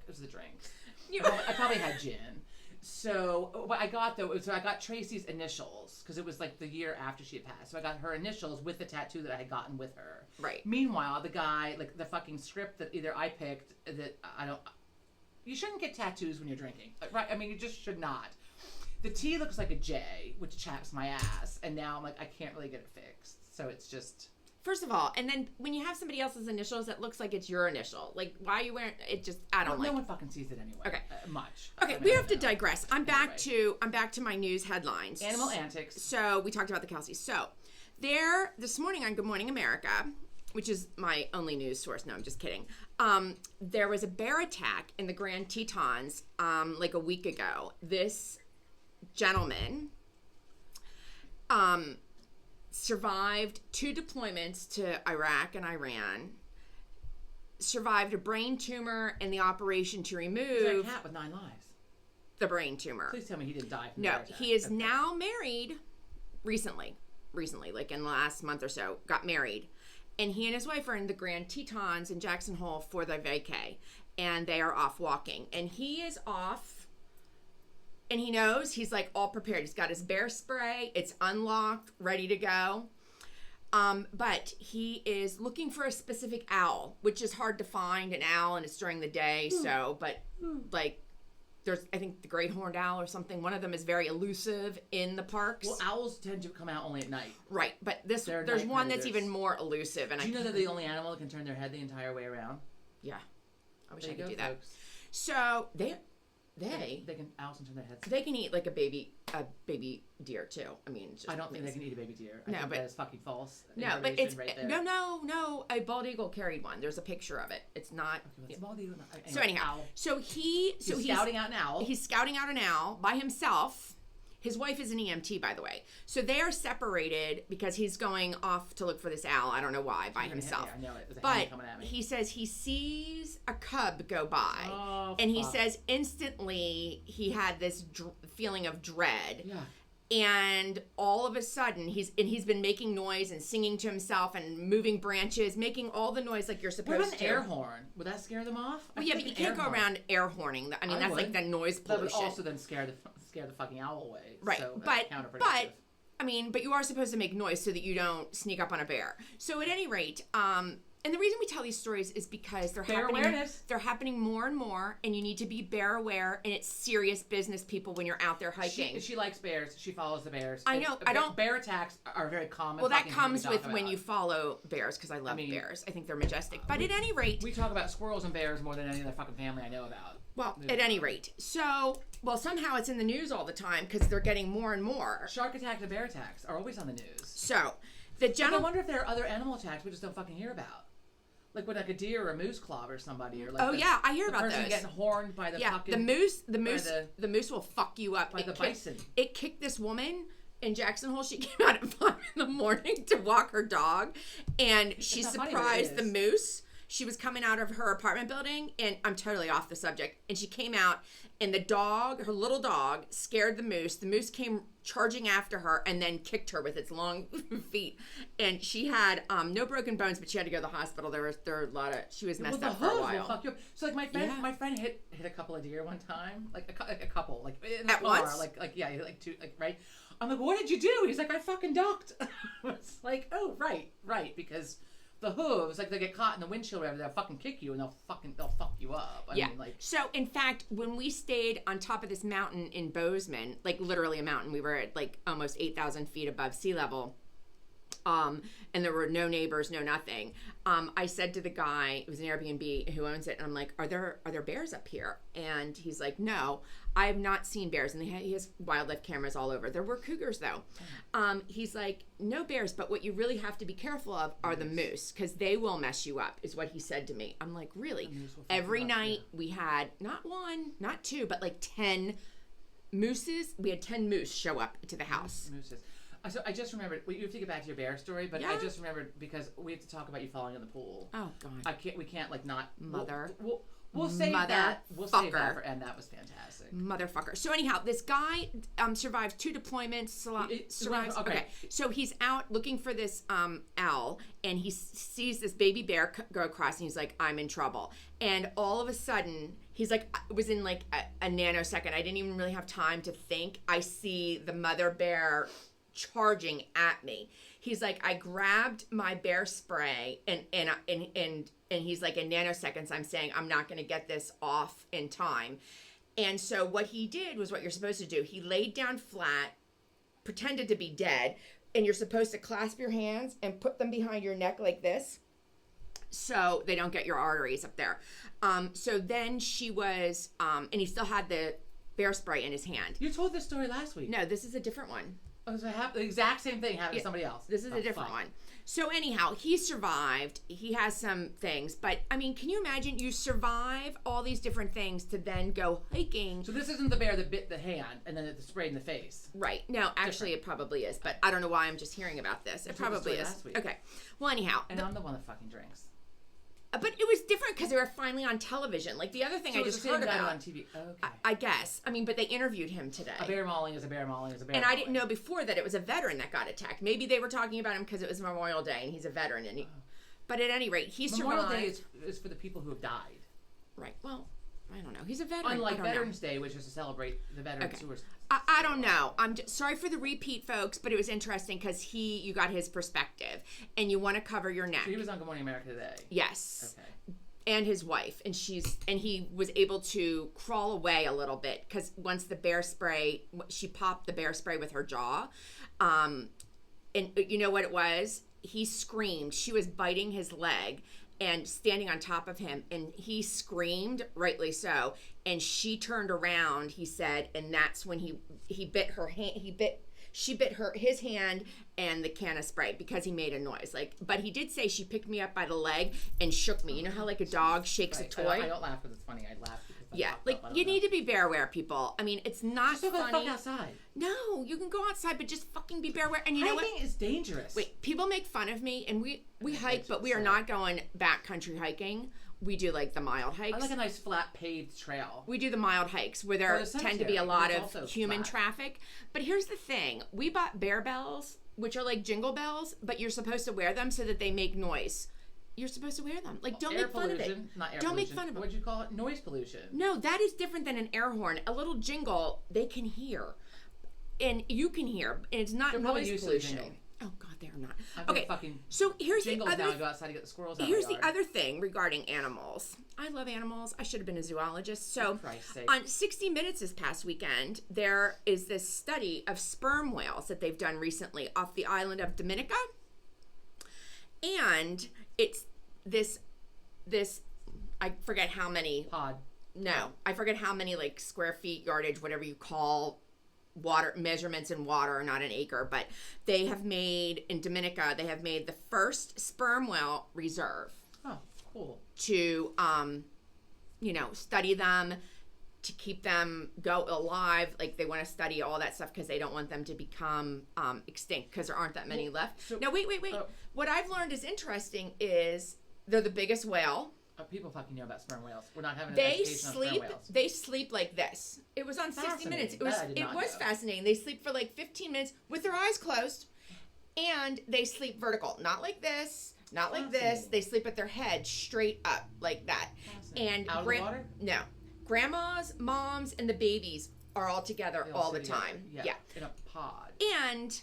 was the drinks. You- I probably had gin. So what I got though, I got Tracy's initials because it was like the year after she had passed. So I got her initials with the tattoo that I had gotten with her. Right. Meanwhile, the guy, like the fucking script that either I picked that you shouldn't get tattoos when you're drinking, right? I mean, you just should not. The T looks like a J, which chaps my ass, and now I'm like, I can't really get it fixed. So it's just First of all, and then when you have somebody else's initials, it looks like it's your initial. Like, why are you wearing it? Just I don't like. No one fucking sees it anyway. Okay. Much. Okay, I mean, we I have to don't know. digress. I'm back to my news headlines. Animal antics. So we talked about the Kelseys. So this morning on Good Morning America, which is my only news source. No, I'm just kidding. There was a bear attack in the Grand Tetons like a week ago. This gentleman survived 2 deployments to Iraq and Iran, survived a brain tumor and the operation to He's remove a cat with 9 lives. the brain tumor. Please tell me he didn't die from No, the bear attack. he is Okay. now married recently, like in the last month or so, got married. And he and his wife are in the Grand Tetons in Jackson Hole for their vacay. And they are off walking. And he is off. And he knows, he's like all prepared. He's got his bear spray. It's unlocked, ready to go. But he is looking for a specific owl, which is hard to find an owl, and it's during the day. So, but like, there's, I think, the great horned owl or something. One of them is very elusive in the parks. Well, owls tend to come out only at night. Right, but there's They're one night that's predators. even more elusive. And Do you know they're the only animal that can turn their head the entire way around? Yeah, I wish There I you could go, do that. folks. So Owls can turn their heads. they can eat like a baby deer too. I mean, it's just, I don't think they can eat a baby deer. I No, think but- that is fucking false. No, but information it's right there. no. A bald eagle carried one. There's a picture of it. It's not. Okay, what's bald eagle? So anyhow, owl. so he's Scouting out an owl. He's scouting out an owl by himself. His wife is an EMT, by the way. So they are separated because he's going off to look for this owl. I don't know why, by himself. Yeah, I know it. There's a But hand coming at me. he says he sees a cub go by. Oh, And he fuck. says instantly he had this feeling of dread. Yeah. And all of a sudden he's been making noise and singing to himself and moving branches, making all the noise like you're What supposed about an to. air horn? Would that scare them off? Well, yeah, but you can't go around air horning. I mean, I that's like would. the noise That would pollution. also then scare the fucking owl away. Right, So that's but counterproductive. I mean, but you are supposed to make noise so that you don't sneak up on a bear. So at any rate, and the reason we tell these stories is because they're Bear happening. awareness. They're happening more and more, and you need to be bear aware. And it's serious business, people, when you're out there hiking. She likes bears. She follows the bears. I know, I don't- Bear attacks are very common. Well, that fucking comes thing we with talk when about. you follow bears, because I love mean, bears. I think they're majestic. But at any rate, We talk about squirrels and bears more than any other fucking family I know about. well, at any rate, somehow it's in the news all the time because they're getting more and more. Shark attacks and bear attacks are always on the news. So the I gentleman. wonder if there are other animal attacks we just don't fucking hear about. Like when like a deer or a moose clobber somebody, or like Oh, yeah, I hear the about person those. getting horned by the Yeah, fucking the moose the- will fuck you up. by the kicked- bison. It kicked this woman in Jackson Hole. She came out at 5 a.m. to walk her dog, and she not funny, but it surprised the is. moose. She was coming out of her apartment building, and I'm totally off the subject. And she came out, and the dog, her little dog, scared the moose. The moose came charging after her and then kicked her with its long feet. And she had no broken bones, but she had to go to the hospital. There were a lot of. She was messed Well, up the for a hooves will while. fuck you up. So like my friend hit a couple of deer one time, like a couple, like in the At car, once? like yeah, like two, like right. I'm like, what did you do? He's like, I fucking ducked. It's like, oh right, because the hooves, like they get caught in the windshield, or whatever, they'll fucking kick you and they'll fuck you up. I Yeah. mean, like So, in fact, when we stayed on top of this mountain in Bozeman, like literally a mountain, we were at like almost 8,000 feet above sea level. And there were no neighbors, no nothing. I said to the guy, it was an Airbnb who owns it, and I'm like, are there bears up here? And he's like, no, I have not seen bears. And he has wildlife cameras all over. There were cougars though. He's like, no bears, but what you really have to be careful of are the moose, because they will mess you up, is what he said to me. I'm like, really? moose will fuck Every you up, night we had not one, not two, but like 10 mooses. We had 10 moose show up to the house. mooses. So I just remembered. You have to get back to your bear story, but I Yeah. just remembered because we have to talk about you falling in the pool. Oh God. We can't like not Mother. We'll save that. We'll save that Motherfucker. for, and that was fantastic. Motherfucker. So anyhow, this guy survived 2 deployments. Survives. okay. Okay. So he's out looking for this owl, and he sees this baby bear go across, and he's like, "I'm in trouble." And all of a sudden, he's like, it was in like a nanosecond. I didn't even really have time to think. I see the mother bear charging at me. He's like, I grabbed my bear spray, and he's like, in nanoseconds, I'm saying I'm not going to get this off in time. And so what he did was what you're supposed to do. He laid down flat, pretended to be dead, and you're supposed to clasp your hands and put them behind your neck like this, so they don't get your arteries up there. So then she was, and he still had the bear spray in his hand. You told this story last week. No, this is a different one. Oh, so the exact same thing happened to somebody else. This is a different one. So anyhow, he survived. He has some things, but I mean, can you imagine you survive all these different things to then go hiking? So this isn't the bear that bit the hand and then it sprayed in the face. Right. No, actually it probably is, but I don't know why I'm just hearing about this. It probably is. Okay. Well, anyhow. And I'm the one that fucking drinks. But it was different because they were finally on television. Like the other thing I just heard about on TV. Okay. I guess. I mean, but they interviewed him today. A bear mauling is a bear mauling is a bear. And I didn't know before that it was a veteran that got attacked. Maybe they were talking about him because it was Memorial Day and he's a veteran. And but at any rate, he survived. Memorial Day is for the people who have died. Right. Well, I don't know. He's a veteran. Unlike Veterans Day, which is to celebrate the veterans who were. I don't know. I'm just, sorry for the repeat, folks, but it was interesting because you got his perspective, and you want to cover your neck. So he was on Good Morning America today. Yes. Okay. And his wife, and he was able to crawl away a little bit because once the bear spray, she popped the bear spray with her jaw, and you know what it was? He screamed. She was biting his leg and standing on top of him, and he screamed, rightly so, and she turned around, he said, and that's when he bit her hand. She bit his hand and the can of spray because he made a noise. But he did say she picked me up by the leg and shook me. You know how like a dog shakes a toy? I don't laugh because it's funny. I laugh because you need to be bear aware, people. I mean, it's not funny. Just go the fuck outside. No, you can go outside, but just fucking be bear aware. And you know what? Hiking is dangerous. Wait, people make fun of me, and we hike, but we are not going backcountry hiking. We do like the mild hikes. I like a nice flat paved trail. We do the mild hikes where there tend to be a lot of human traffic. But here's the thing. We bought bear bells, which are like jingle bells, but you're supposed to wear them so that they make noise. You're supposed to wear them. Like, don't make fun of it. Not air don't pollution. make fun of it. What'd you call it? Noise pollution. No, that is different than an air horn. A little jingle, they can hear. And you can hear. And it's not noise pollution. Oh God, they are not. Okay, so here's the other. Now I go outside to get the squirrels out. Here's the other thing regarding animals. I love animals. I should have been a zoologist. So on 60 Minutes this past weekend, there is this study of sperm whales that they've done recently off the island of Dominica, and it's this I forget how many pod. No, I forget how many like square feet, yardage, whatever you call water measurements in water, not an acre, but they have made in Dominica, they have made the first sperm whale reserve. Oh, cool. To study them, to keep them alive. Like they want to study all that stuff because they don't want them to become extinct because there aren't that many left. So, now wait. What I've learned is interesting is they're the biggest whale. People fucking know about sperm whales. We're not having an education on sperm whales. They sleep like this. It was on 60 Minutes. It was fascinating. They sleep for like 15 minutes with their eyes closed, and they sleep vertical, not like this, not like this. They sleep with their head straight up like that. And out of the water? No, grandmas, moms, and the babies are all together all the time. Yeah, in a pod. And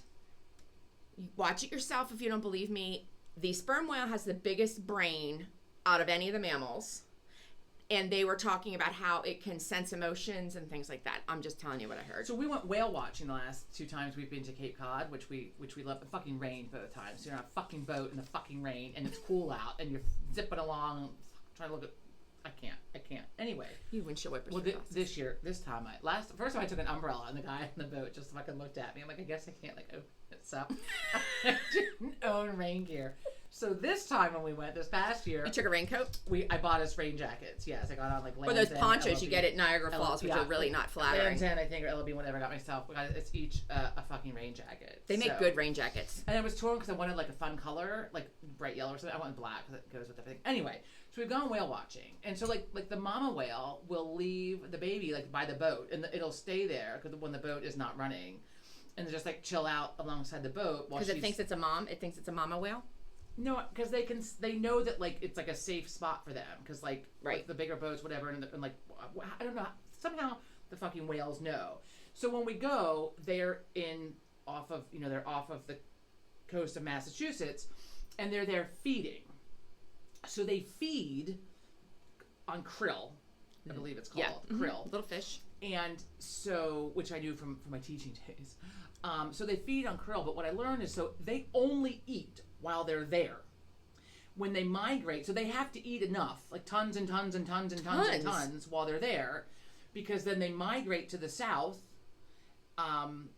watch it yourself if you don't believe me. The sperm whale has the biggest brain out of any of the mammals, and they were talking about how it can sense emotions and things like that. I'm just telling you what I heard. So we went whale watching the last 2 times we've been to Cape Cod, which we love. The fucking rain both times. So you're on a fucking boat in the fucking rain, and it's cool out, and you're zipping along, trying to look at. I can't. Anyway, you windshield wipers. Well, this time first time I took an umbrella, and the guy on the boat just fucking looked at me. I'm like, I guess I can't open this up. I didn't own rain gear. So this time when we went this past year, you took a raincoat. I bought us rain jackets. Yes, I got on like. Or those ponchos you get at Niagara Falls, which are really not flattering. Land's End, I think, or LB, whatever. I got myself. It's each a fucking rain jacket. They make good rain jackets. And I was torn because I wanted like a fun color, like bright yellow or something. I wanted black because it goes with everything. Anyway, so we've gone whale watching, and so like the mama whale will leave the baby like by the boat, and it'll stay there because when the boat is not running, and just like chill out alongside the boat while because it thinks it's a mom. It thinks it's a mama whale. No, because they know that like it's like a safe spot for them because like the bigger boats, whatever, and like I don't know, somehow the fucking whales know. So when we go, they're off of the coast of Massachusetts, and they're there feeding. So they feed on krill, I believe it's called Yeah. krill. Little fish. And so, which I knew from my teaching days. So they feed on krill, but what I learned is so they only eat while they're there. When they migrate, so they have to eat enough, like tons and tons and tons and tons and tons while they're there, because then they migrate to the south, and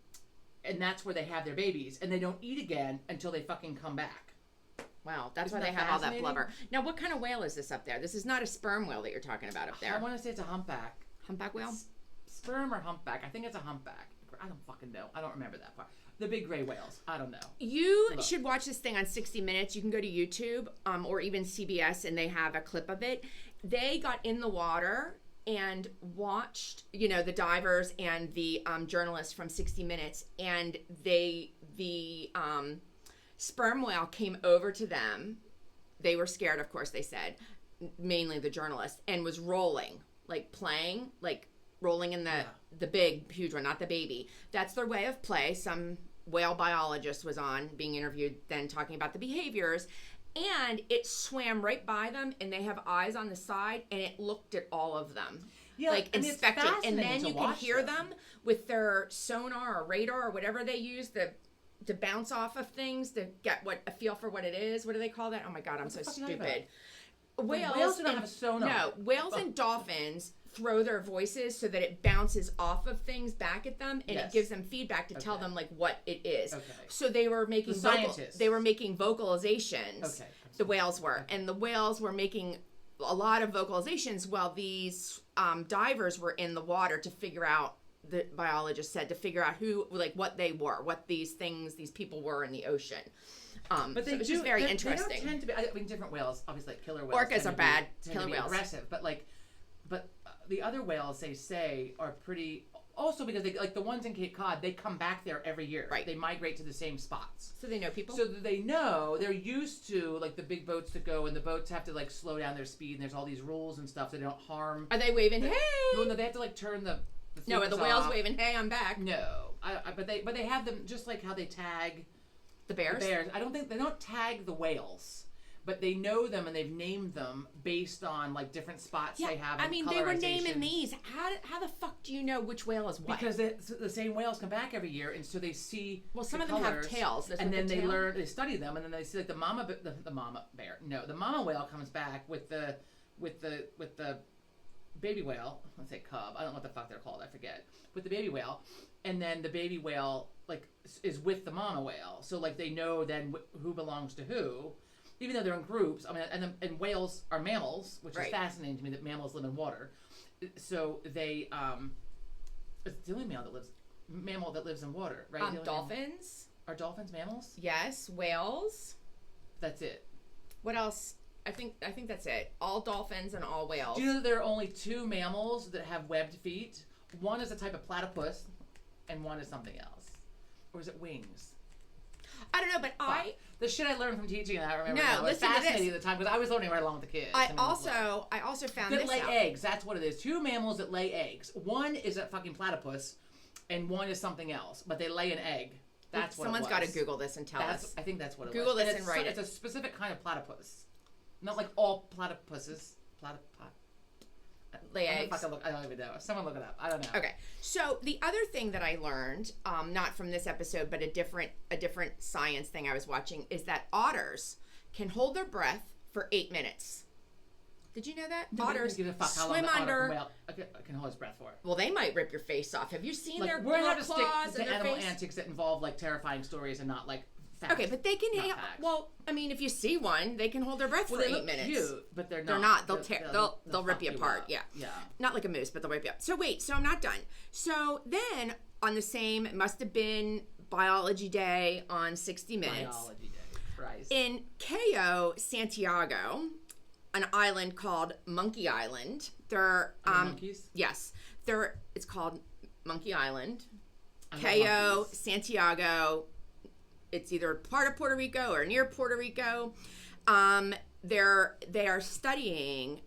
that's where they have their babies, and they don't eat again until they fucking come back. Wow, that's Isn't why they that have all that fascinating? blubber. Now, what kind of whale is this up there? This is not a sperm whale that you're talking about up I there. want to say it's a humpback. Humpback whale? Sperm or humpback? I think it's a humpback. I don't fucking know. I don't remember that part. The big gray whales. I don't know. You should watch this thing on 60 Minutes. You can go to YouTube or even CBS, and they have a clip of it. They got in the water and watched, the divers and the journalists from 60 Minutes, and the sperm whale came over to them. They were scared, of course, they said, mainly the journalist, and was rolling, like playing, like rolling in the big, huge one, not the baby. That's their way of play. Some whale biologist was on being interviewed then talking about the behaviors, and it swam right by them, and they have eyes on the side, and it looked at all of them. Yeah, like I mean, it's inspected, and fascinating then to you can watch hear them. with their sonar or radar or whatever they use to bounce off of things to get a feel for what it is. What do they call that? Oh my god, I'm so fuck are you talking stupid. Whales do not have a sonar. No, whales and dolphins throw their voices so that it bounces off of things back at them, and it gives them feedback to tell them like what it is. Okay. So they were making scientists. they were making vocalizations. Okay. The whales were, and the whales were making a lot of vocalizations while these divers were in the water to figure out. The biologist said to figure out what they were, what these people were in the ocean. But so it was just very interesting. They don't tend to be. I mean, different whales, obviously, like killer whales. Orcas are bad. Tend Killer to be whales. aggressive, but the other whales they say are pretty. Also, because they like the ones in Cape Cod, they come back there every year. Right. They migrate to the same spots. So they know people. So that they know they're used to like the big boats to go, and the boats have to like slow down their speed, and there's all these rules and stuff so they don't harm. Are they waving? Hey. No, they have to like turn the. No, are the whales off. waving? Hey, I'm back. No, but they have them just like how they tag The bears. the bears. I don't think they don't tag the whales, but they know them and they've named them based on like different spots Yeah, they have. I mean, they were naming colorization. these. How the fuck do you know which whale is what? Because the same whales come back every year, and so they see. Well, some the of them have colors, tails. There's and like then a they tail. study them, and then they see like the mama bear. No, the mama whale comes back with the baby whale. Let's say cub. I don't know what the fuck they're called. I forget. With the baby whale, and then the baby whale like is with the mama whale, so like they know then who belongs to who, even though they're in groups. I mean, and whales are mammals, which is fascinating to me that mammals live in water. So they it's the only mammal that lives in water, right? Dolphins. Are dolphins mammals? Yes, whales. That's it. What else? I think that's it. All dolphins and all whales. Do you know that there are only two mammals that have webbed feet? One is a type of platypus, and one is something else. Or is it wings? I don't know, but the shit I learned from teaching, I remember. No, now. It was listen to fascinating this. at the time because I was learning right along with the kids. I also found that this lay out. eggs. That's what it is. Two mammals that lay eggs. One is a fucking platypus, and one is something else. But they lay an egg. That's what Someone's it was. got to Google this and tell us. I think that's what it Google was. this and write it. It's a specific kind of platypus. Not like all platypuses. Lay eggs. I don't even know. Someone look it up. I don't know. Okay. So the other thing that I learned, not from this episode, but a different science thing I was watching, is that otters can hold their breath for 8 minutes. Did you know that? Otters give a fuck how long swim the otter under. can hold his breath for. Well, they might rip your face off. Have you seen Like, their we're gonna have to claws stick and to their animal face? antics that involve like terrifying stories and not like facts. Okay, but they can. Not facts. Well, I mean, if you see one, they can hold their breath for they 8 look minutes. cute, but they're not. They're not. They'll rip fuck you apart. up. Yeah. Yeah. Not like a moose, but they'll rip you up. So wait, so I'm not done. So then on the same, it must have been Biology Day on 60 Minutes. Biology Day. Christ. In Cayo, Santiago, an island called Monkey Island. There monkeys? Yes. It's called Monkey Island. I love Cayo, monkeys. Santiago. It's either part of Puerto Rico or near Puerto Rico. They are studying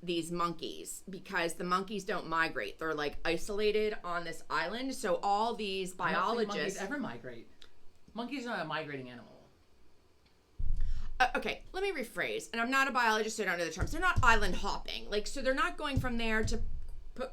these monkeys because the monkeys don't migrate. They're like isolated on this island. So all these I don't think biologists. monkeys ever migrate. Monkeys are not a migrating animal. Okay, let me rephrase. And I'm not a biologist, so I don't know the terms. They're not island hopping. Like, so they're not going from there to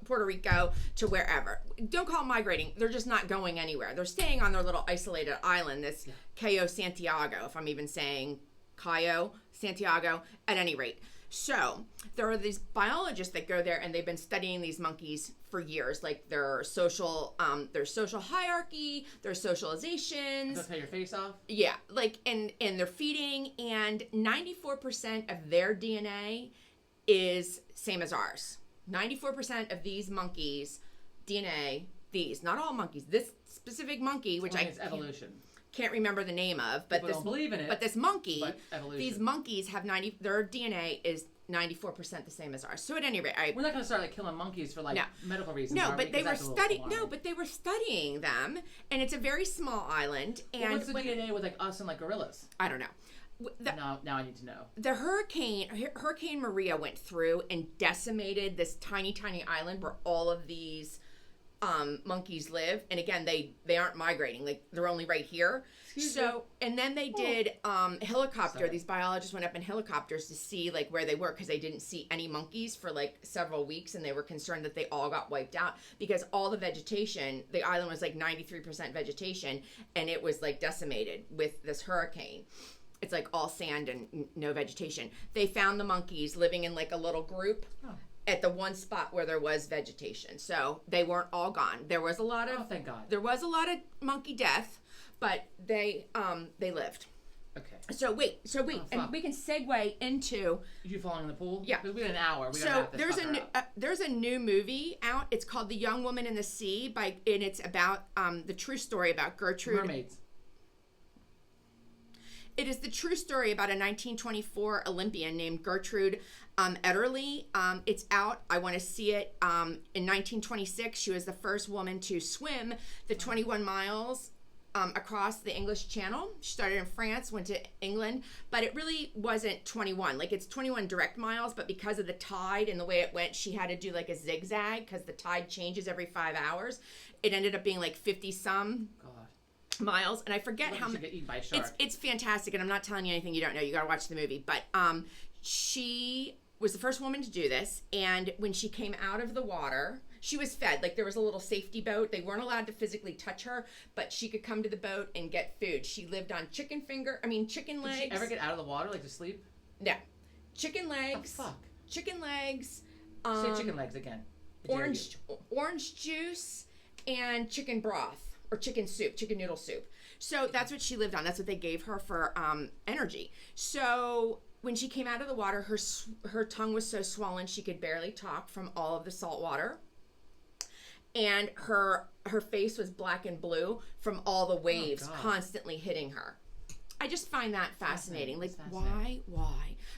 Puerto Rico to wherever. Don't call it migrating. They're just not going anywhere. They're staying on their little isolated island, this Cayo Santiago, if I'm even saying Cayo Santiago, at any rate. So there are these biologists that go there, and they've been studying these monkeys for years, like their social hierarchy, their socializations. They'll tear your face off. Yeah, like and their feeding, and 94% of their DNA is same as ours. 94% of these monkeys' DNA, not all monkeys, this specific monkey, which it's evolution. Can't remember the name of, but People don't believe in it. But this monkey, but evolution. These monkeys have their DNA is 94% the same as ours. So at any rate, we're not going to start like killing monkeys for like medical reasons. No, but they were studying. No, but they were studying them, and it's a very small island. And what's the DNA with like us and like gorillas? I don't know. Now I need to know. The Hurricane Maria went through and decimated this tiny island where all of these monkeys live, and again they aren't migrating, like they're only right here. And then they did helicopter. Sorry. These biologists went up in helicopters to see like where they were, because they didn't see any monkeys for like several weeks, and they were concerned that they all got wiped out because all the vegetation, the island was like 93% vegetation, and it was like decimated with this hurricane. It's like all sand and no vegetation. They found the monkeys living in like a little group at the one spot where there was vegetation. So they weren't all gone. There was a lot of thank God. There was a lot of monkey death, but they lived. Okay. So wait, and we can segue into. You falling in the pool? Yeah. Because we had an hour. So there's a new movie out. It's called The Young Woman in the Sea and it's about the true story about Gertrude. Mermaids. It is the true story about a 1924 Olympian named Gertrude Ederle. It's out. I want to see it. In 1926, she was the first woman to swim the 21 miles across the English Channel. She started in France, went to England, but it really wasn't 21. Like, it's 21 direct miles, but because of the tide and the way it went, she had to do like a zigzag because the tide changes every 5 hours. It ended up being like 50-some miles, and I forget how much. Get eaten by a shark. It's fantastic, and I'm not telling you anything you don't know. You got to watch the movie. But she was the first woman to do this, and when she came out of the water, she was fed. Like, there was a little safety boat. They weren't allowed to physically touch her, but she could come to the boat and get food. She lived on chicken legs. Did she ever get out of the water, like, to sleep? No. Chicken legs. Oh, fuck. Chicken legs. Say chicken legs again. Orange juice and chicken broth. Or chicken noodle soup. So that's what she lived on. That's what they gave her for energy. So when she came out of the water, her tongue was so swollen she could barely talk from all of the salt water. And her face was black and blue from all the waves constantly hitting her. I just find that fascinating. Like, why?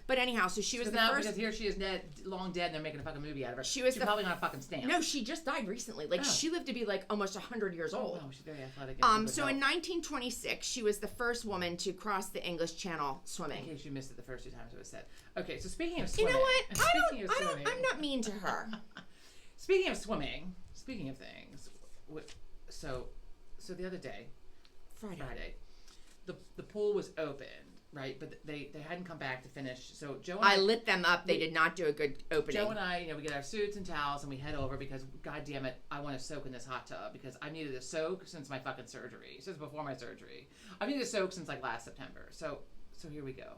But anyhow, so she was the first. Because here she is dead, long dead, and they're making a fucking movie out of her. She's probably on a fucking stamp. No, she just died recently. Like, she lived to be like almost 100 years old. Oh, she's very athletic. So in 1926, she was the first woman to cross the English Channel swimming. In case you missed it the first 2 times it was said. Okay, so speaking of swimming. You know what? I'm not mean to her. Speaking of swimming, speaking of things, so the other day, Friday, the pool was open, right? But they hadn't come back to finish. So Joe and I lit them up. They did not do a good opening. Joe and I, we get our suits and towels and we head over because, God damn it, I want to soak in this hot tub because I've needed a soak since my fucking surgery. Since before my surgery, I've needed a soak since like last September. So here we go.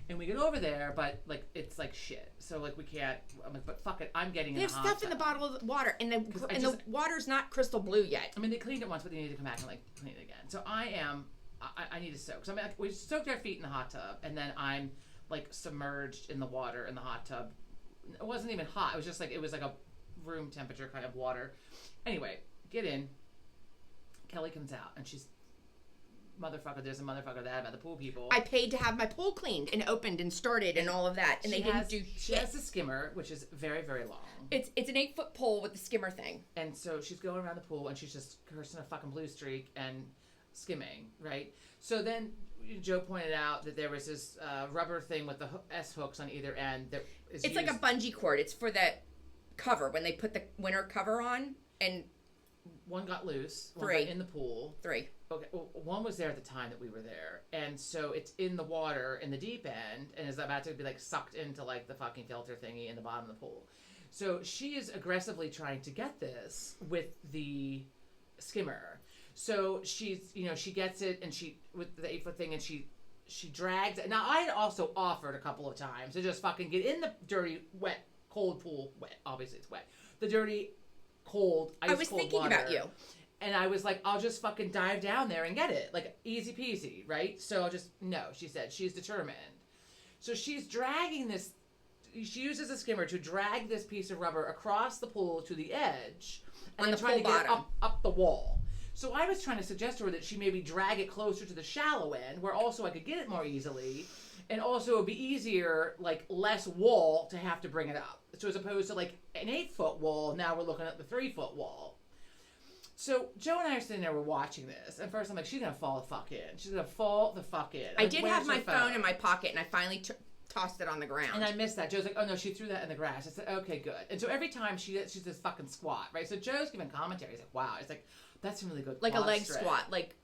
And we get over there, but like it's like shit. So like we can't. I'm like, but fuck it, I'm getting. They have stuff in the bottle of water, and the water's not crystal blue yet. I mean, they cleaned it once, but they need to come back and like clean it again. So I need to soak. So we soaked our feet in the hot tub, and then I'm like submerged in the water in the hot tub. It wasn't even hot. It was like a room temperature kind of water. Anyway, get in. Kelly comes out, and she's motherfucker this and motherfucker that about the pool people. I paid to have my pool cleaned and opened and started and all of that, and they didn't do shit. She has a skimmer, which is very, very long. It's an 8-foot pole with the skimmer thing. And so she's going around the pool, and she's just cursing a fucking blue streak and skimming, right? So then Joe pointed out that there was this rubber thing with the S hooks on either end. It's like a bungee cord. It's for the cover when they put the winter cover on, and one got loose. One 3 got in the pool. 3. Okay, well, one was there at the time that we were there, and so it's in the water in the deep end, and is about to be like sucked into like the fucking filter thingy in the bottom of the pool. So she is aggressively trying to get this with the skimmer. So she's, she gets it, and she with the 8-foot thing, and she drags it. Now I had also offered a couple of times to just fucking get in the dirty, wet, cold pool. Wet, obviously it's wet. The dirty, cold, ice cold water. I was thinking about you. And I was like, I'll just fucking dive down there and get it. Like, easy peasy, right? So I'll just, no, she said. She's determined. So she's dragging this, she uses a skimmer to drag this piece of rubber across the pool to the edge. And On then the trying to pool get it bottom. up the wall. So I was trying to suggest to her that she maybe drag it closer to the shallow end, where also I could get it more easily. And also it would be easier, like, less wall to have to bring it up. So as opposed to, like, an 8-foot wall, now we're looking at the 3-foot wall. So Joe and I are sitting there, we're watching this, and first I'm like, she's gonna fall the fuck in. She's gonna fall the fuck in. I Like, did where's have my her phone in my pocket, and I finally tossed it on the ground. And I missed that. Joe's like, oh no, she threw that in the grass. I said, okay, good. And so every time she's this fucking squat, right? So Joe's giving commentary. He's like, wow. It's like, that's a really good like a quad leg strength. squat, like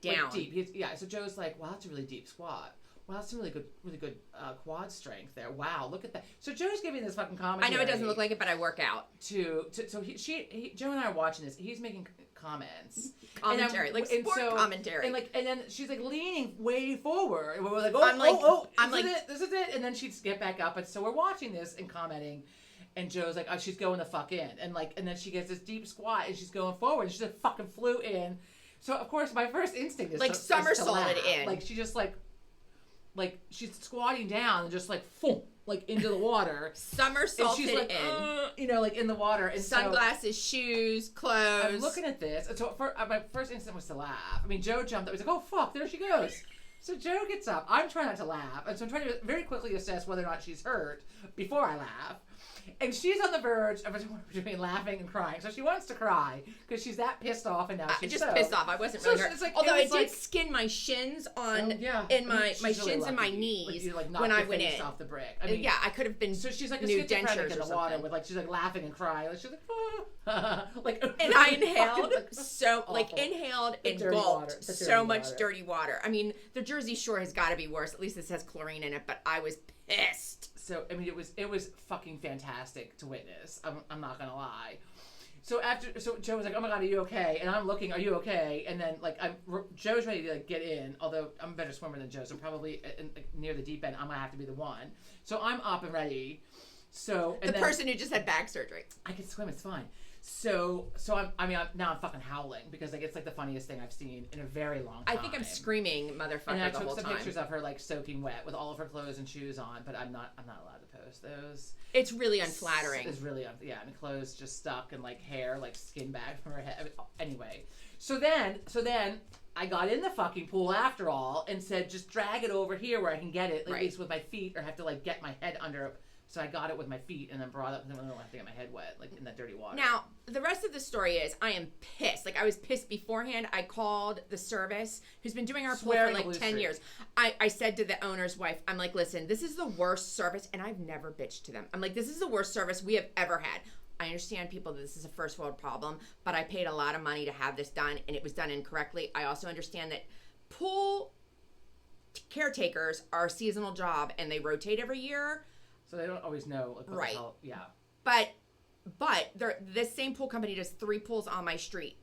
down. Like deep. Yeah. So Joe's like, wow, that's a really deep squat. Wow, that's some really good quad strength there. Wow, look at that. So Joe's giving this fucking commentary. I know it doesn't look like it, but I work out. So Joe and I are watching this. He's making comments, Commentary, like sport commentary. And then she's like leaning way forward, and we're like, this is it. And then she'd get back up, and so we're watching this and commenting. And Joe's like, oh, she's going the fuck in, and then she gets this deep squat, and she's going forward, and she just fucking flew in. So of course, my first instinct is like somersaulted in. Like she just like she's squatting down and just like boom, like into the water. Somersaulted and she's like, in. like in the water. And sunglasses, shoes, clothes. I'm looking at this, and so my first instinct was to laugh. I mean, Joe jumped up. He's like, oh fuck, there she goes. So Joe gets up. I'm trying not to laugh, and so I'm trying to very quickly assess whether or not she's hurt before I laugh. And she's on the verge of between laughing and crying. So she wants to cry because she's that pissed off, and now she's just pissed off. I wasn't really hurt. Like, although I did skin my shins on, in my shins really and my knees you, like, when I went in. Off the brick. I mean, yeah, I could have been. So she's like a new schizophrenic dentures in or the water something. with like she's like laughing and crying. Like she's like, like. And I inhaled awful. Inhaled The and dirty gulped water. The so dirty much water. dirty water. I mean, the Jersey Shore has got to be worse. At least this has chlorine in it. But I was pissed. So I mean, it was fucking fantastic to witness. I'm not gonna lie. So Joe was like, "Oh my god, are you okay?" And I'm looking, "Are you okay?" And then like Joe's ready to like get in. Although I'm a better swimmer than Joe, so probably near the deep end, I'm gonna have to be the one. So I'm up and ready. So the person who just had back surgery. I can swim. It's fine. So I'm fucking howling because like it's like the funniest thing I've seen in a very long time. I think I'm screaming motherfucker and I the took whole some time. pictures of her like soaking wet with all of her clothes and shoes on, but I'm not allowed to post those. It's really unflattering. It's really and clothes just stuck and like hair like skin back from her head. Anyway, so then I got in the fucking pool after all and said just drag it over here where I can get it at least with my feet or have to like get my head under it. So I got it with my feet and then brought it up and then I don't have to get my head wet like in that dirty water. Now, the rest of the story is I am pissed. Like I was pissed beforehand. I called the service who's been doing our pool for like 10 years. I said to the owner's wife, I'm like, listen, this is the worst service and I've never bitched to them. I'm like, this is the worst service we have ever had. I understand people that this is a first world problem, but I paid a lot of money to have this done and it was done incorrectly. I also understand that pool caretakers are a seasonal job and they rotate every year. So they don't always know like what the hell, yeah. But this same pool company does 3 pools on my street.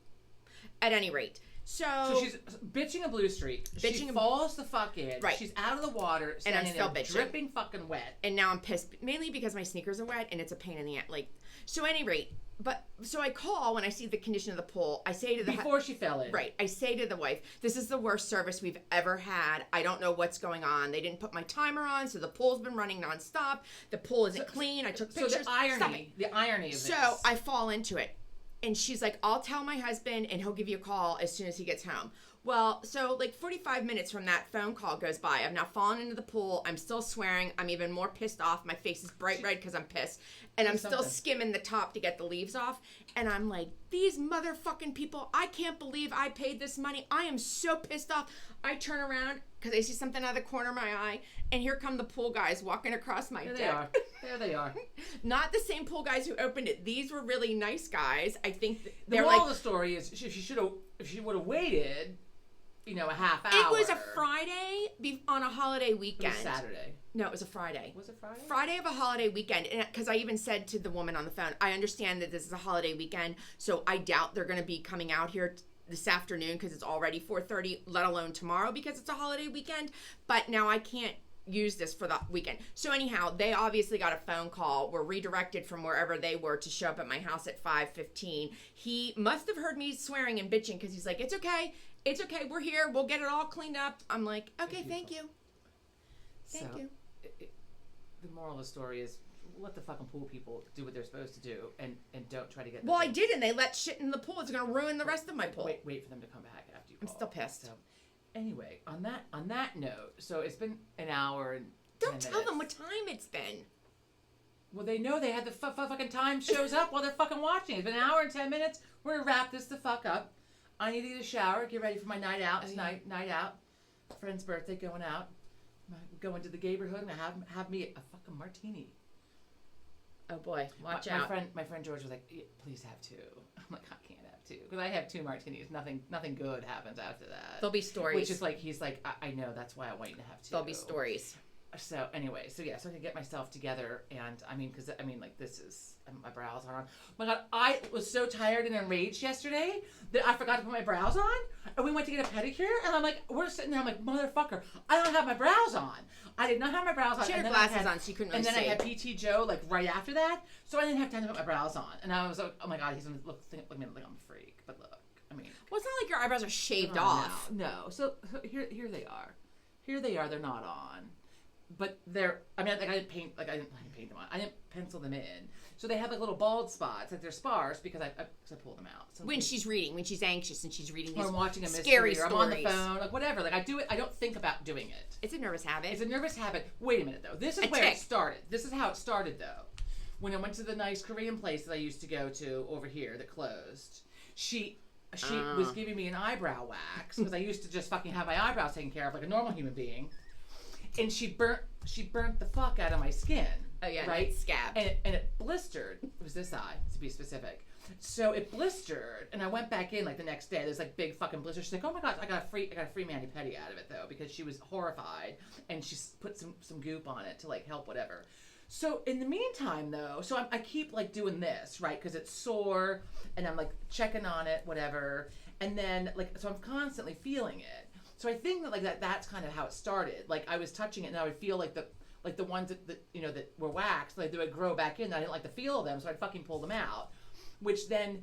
At any rate. So she's bitching a blue streak. She falls the fuck in. Right. She's out of the water, and I'm still bitching. Dripping fucking wet. And now I'm pissed, mainly because my sneakers are wet and it's a pain in the ass. Like, so at any rate, so I call when I see the condition of the pool. I say to the before she fell in. Right. I say to the wife, "This is the worst service we've ever had. I don't know what's going on. They didn't put my timer on, so the pool's been running nonstop. The pool isn't clean. I took pictures." So the irony of this. So I fall into it. And she's like, I'll tell my husband and he'll give you a call as soon as he gets home. Well, so like 45 minutes from that phone call goes by. I've now fallen into the pool. I'm still swearing. I'm even more pissed off. My face is bright red because I'm pissed. And I'm still skimming the top to get the leaves off. And I'm like, these motherfucking people, I can't believe I paid this money. I am so pissed off. I turn around because I see something out of the corner of my eye. And here come the pool guys walking across my deck. There they are. Not the same pool guys who opened it. These were really nice guys. I think The they're moral like. of the story is if she would have waited, a half hour. It was a Friday on a holiday It weekend. was Saturday. No, it was a Friday. Was it Friday? Friday of a holiday weekend, because I even said to the woman on the phone, I understand that this is a holiday weekend, so I doubt they're going to be coming out here this afternoon because it's already 4:30, let alone tomorrow because it's a holiday weekend. But now I can't use this for the weekend. So anyhow, they obviously got a phone call, were redirected from wherever they were to show up at my house at 5:15. He must have heard me swearing and bitching because he's like, it's okay, we're here, we'll get it all cleaned up. I'm like, okay, thank you. Thank you. The moral of the story is let the fucking pool people do what they're supposed to do and don't try to get. Well, I did, and they let shit in the pool. It's gonna ruin the rest of my pool. Wait for them to come back after you. I'm call. still pissed. So, anyway, on that note, so it's been an hour and. Don't 10 tell them minutes. what time it's been. Well, they know they had the fucking time shows up while they're fucking watching. It's been an hour and 10 minutes. We're gonna wrap this the fuck up. I need to get a shower, get ready for my night out tonight. Night out, friend's birthday, going out. Going to the neighborhood and have me a fucking martini. Oh boy, watch my out. My friend George was like, "Yeah, please have two." I'm like, I can't have two because I have two martinis. Nothing good happens after that. There'll be stories. Which is like he's like, I know that's why I want you to have two. There'll be stories. So anyway, so I can get myself together, and like this is my brows are on. Oh my God, I was so tired and enraged yesterday that I forgot to put my brows on, and we went to get a pedicure, and I'm like, we're sitting there, I'm like, motherfucker, I don't have my brows on. I did not have my brows on. She had and her then glasses on, so you couldn't really And then see. I had PT Joe like right after that, so I didn't have time to put my brows on, and I was like, oh my God, he's gonna look at me like I'm a freak, but look, I mean. Well, it's not like your eyebrows are shaved Oh, off. No. So here they are. Here they are. They're not on, but they're. I mean, like I didn't paint them on. I didn't pencil them in. So they have like little bald spots, like they're sparse because I pulled them out. So When she's reading, when she's anxious and she's reading or these I'm watching a scary mystery, or I'm on the stories. phone, like whatever. Like I do it. I don't think about doing it. It's a nervous habit. It's a nervous habit. Wait a minute though. This is A where tick. it started. This is how it started though. When I went to the nice Korean place that I used to go to over here that closed, she was giving me an eyebrow wax because I used to just fucking have my eyebrows taken care of like a normal human being, and she burnt the fuck out of my skin. Oh yeah, right. nice scab. And it blistered. It was this eye to be specific. So it blistered, and I went back in like the next day. There's like big fucking blister. She's like, "Oh my God, I got a free mani pedi out of it though," because she was horrified, and she put some goop on it to like help whatever. So in the meantime though, so I keep like doing this right because it's sore, and I'm like checking on it, whatever, and then like so I'm constantly feeling it. So I think that like that's kind of how it started. Like I was touching it, and I would feel like the ones that that were waxed, like they would grow back in. I didn't like the feel of them, so I'd fucking pull them out, which then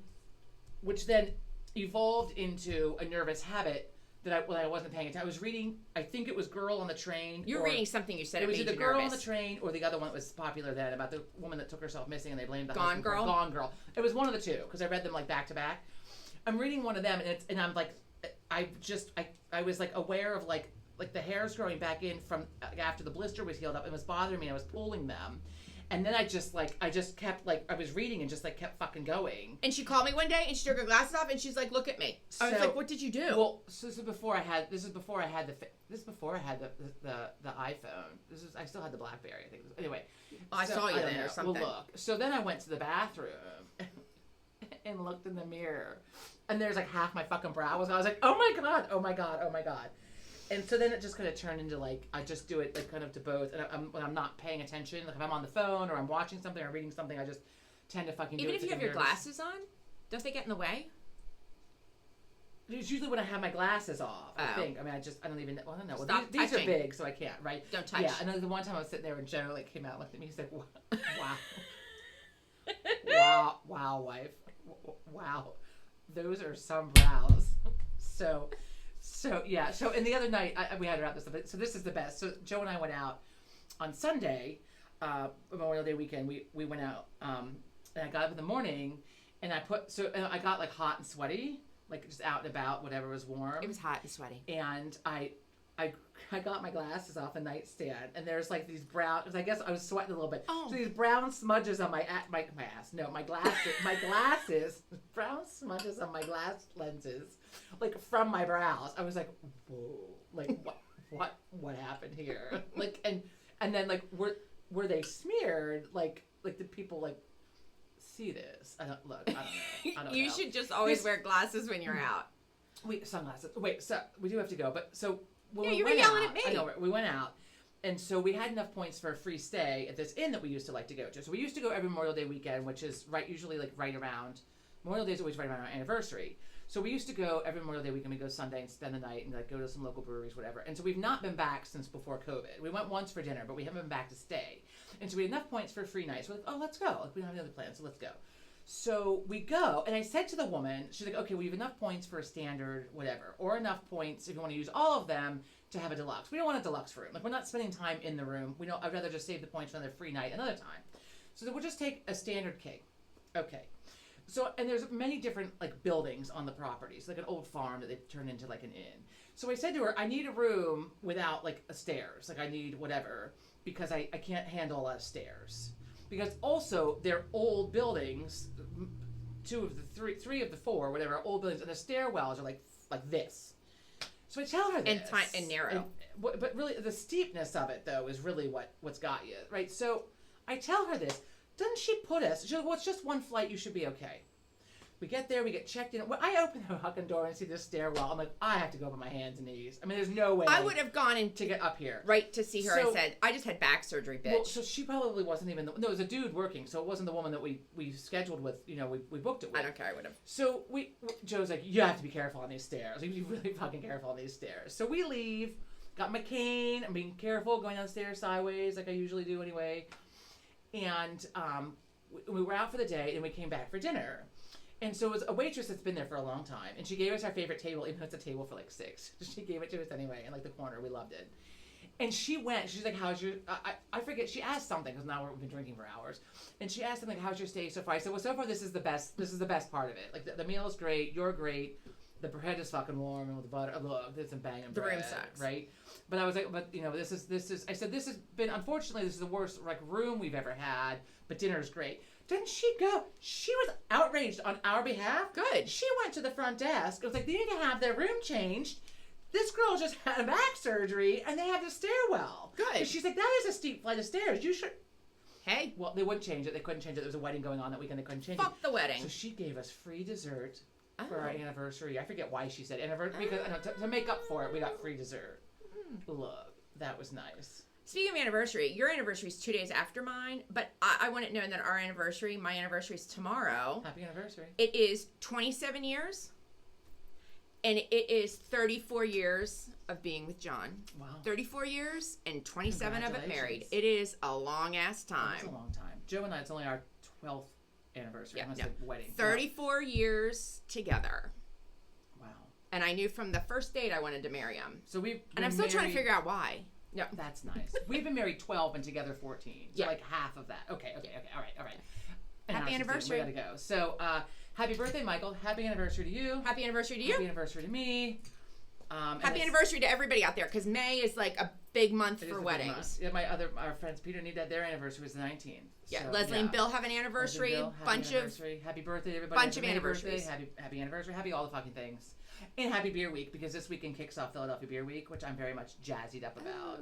evolved into a nervous habit that I wasn't paying attention. I was reading, I think it was Girl on the Train. You're reading something you said it was made either you Girl on nervous. the Train or the other one that was popular then about the woman that took herself missing and they blamed the Gone husband for Girl? Gone Girl. It was one of the two because I read them like back to back. I'm reading one of them and I'm like, I was like aware of like the hairs growing back in from after the blister was healed up. It was bothering me. I was pulling them. And then I just kept like I was reading and just like kept fucking going. And she called me one day and she took her glasses off and she's like, "Look at me." I was So- like, "What did you do?" Well, so this is before I had the iPhone. I still had the BlackBerry. I think. Anyway, I saw you don't then or know. something. Well, look. So then I went to the bathroom and looked in the mirror, and there's like half my fucking brow was. I was like, "Oh my God! Oh my God! Oh my God!" And so then it just kind of turned into like I just do it like kind of to both. And when I'm not paying attention, like if I'm on the phone or I'm watching something or reading something, I just tend to fucking do Even it if to you have be your nervous. glasses on, don't they get in the way? It's usually when I have my glasses off, I Oh. think. I mean, I don't even, well, I don't know. Well, Stop these are touching. big, so I can't, right? Don't touch. Yeah, and then the one time I was sitting there and Joe like came out and looked at me, he said, wow, wow, wife. Wow. Those are some brows. So, yeah. So, and the other night, we had her out this, so this is the best. So Joe and I went out on Sunday, Memorial Day weekend. We went out, and I got up in the morning, and I got like hot and sweaty, like just out and about, whatever was warm. It was hot and sweaty. And I got my glasses off the nightstand, and there's like these brown, because I guess I was sweating a little bit. Oh. So these brown smudges on my ass. No, my glasses, brown smudges on my glass lenses, like from my brows. I was like, whoa, like what happened here? Like, and then like were they smeared? Like did people like see this? I don't know. I don't You know. should just always wear glasses when you're out. Wait, sunglasses. Wait, so we do have to go. But so when Yeah, we you were went yelling out, at me. I know, we went out. And so we had enough points for a free stay at this inn that we used to like to go to. So we used to go every Memorial Day weekend, which is usually like right around, Memorial Day is always right around our anniversary. So we used to go every Memorial Day weekend. We go Sunday and spend the night and like go to some local breweries, whatever. And so we've not been back since before COVID. We went once for dinner, but we haven't been back to stay. And so we had enough points for a free night. So we're like, oh, let's go. Like we don't have any other plans, so let's go. So we go, and I said to the woman, she's like, okay, we have enough points for a standard, whatever, or enough points if you want to use all of them to have a deluxe. We don't want a deluxe room. Like, we're not spending time in the room. I'd rather just save the points for another free night another time. So then we'll just take a standard king. Okay. So, and there's many different, like, buildings on the property. It's like an old farm that they've turned into, like, an inn. So I said to her, I need a room without, like, a stairs. Like, I need whatever, because I can't handle a lot of stairs. Because also, they're old buildings, three of the four, whatever, are old buildings, and the stairwells are like this. So I tell her this. And narrow. But really, the steepness of it, though, is really what's got you, right? So I tell her this. Doesn't she put us? She's like, well, it's just one flight. You should be okay. We get there. We get checked in. When I open the fucking door and see this stairwell, I'm like, I have to go up on my hands and knees. I mean, there's no way. I would have gone in to get up here. Right to see her. So, I said, I just had back surgery, bitch. Well, so she probably wasn't even. No, it was a dude working, so it wasn't the woman that we scheduled with. You know, we booked it with. I don't care. I would have. So Joe's like, you have to be careful on these stairs. Like, you really fucking careful on these stairs. So we leave. Got my cane. I'm being careful going down the stairs sideways, like I usually do anyway. And we were out for the day, and we came back for dinner. And so it was a waitress that's been there for a long time, and she gave us our favorite table, even though it's a table for like 6. She gave it to us anyway, in like the corner. We loved it. And she's like, how's your, I forget, she asked something, because now we've been drinking for hours. And she asked something, how's your stay so far? I said, well, so far this is the best part of it. Like, the meal is great, you're great, the bread is fucking warm, and with the butter, look, there's some banging bread. The room sucks. Right? But I was like, but, you know, this is, I said, this has been, unfortunately, this is the worst, like, room we've ever had, but dinner is great. Didn't she go? She was outraged on our behalf. Good. She went to the front desk. It was like, they need to have their room changed. This girl just had a back surgery, and they have the stairwell. Good. And she's like, that is a steep flight of stairs. You should. Hey. Well, they wouldn't change it. They couldn't change it. There was a wedding going on that weekend. They couldn't change Fuck it. the wedding. So she gave us free dessert for Oh. our anniversary. I forget why she said anniversary. Because to make up for it, we got free dessert. Look, that was nice. Speaking of anniversary, your anniversary is 2 days after mine, but I want it known that my anniversary is tomorrow. Happy anniversary. It is 27 years, and it is 34 years of being with John. Wow. 34 years and 27 of it married. Congratulations. It is a long-ass That's time. a long time. Joe and I, it's only our 12th anniversary. Yeah, Unless no. the wedding. 34 years together. Wow. And I knew from the first date I wanted to marry him. So And I'm still trying to figure out why. No. That's nice. We've been married 12 and together 14. So Yeah. like half of that. Okay. All right. And Happy ours is anniversary. We gotta go. So happy birthday, Michael. Happy anniversary to you. Happy anniversary to you. Happy anniversary to me. Happy anniversary to everybody out there, because May is like a big month It is for a big weddings. month. Yeah, our friends Peter and Nita, their anniversary was the 19th. Yeah, So, Leslie and Bill have an anniversary. Leslie and Bill, happy anniversary. Happy birthday, everybody. Bunch of Happy anniversaries. birthday, happy anniversary. Happy all the fucking things. And happy beer week, because this weekend kicks off Philadelphia Beer Week, which I'm very much jazzied up about.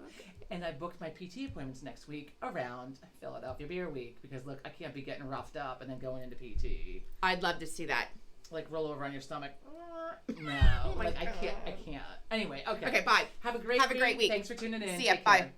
And I booked my PT appointments next week around Philadelphia Beer Week, because look, I can't be getting roughed up and then going into PT. I'd love to see that. Like roll over on your stomach. No, Oh my like I God. can't. Anyway, okay. Okay, bye. Have a great Have a great week. Thanks for tuning in. See ya. Take Bye. care.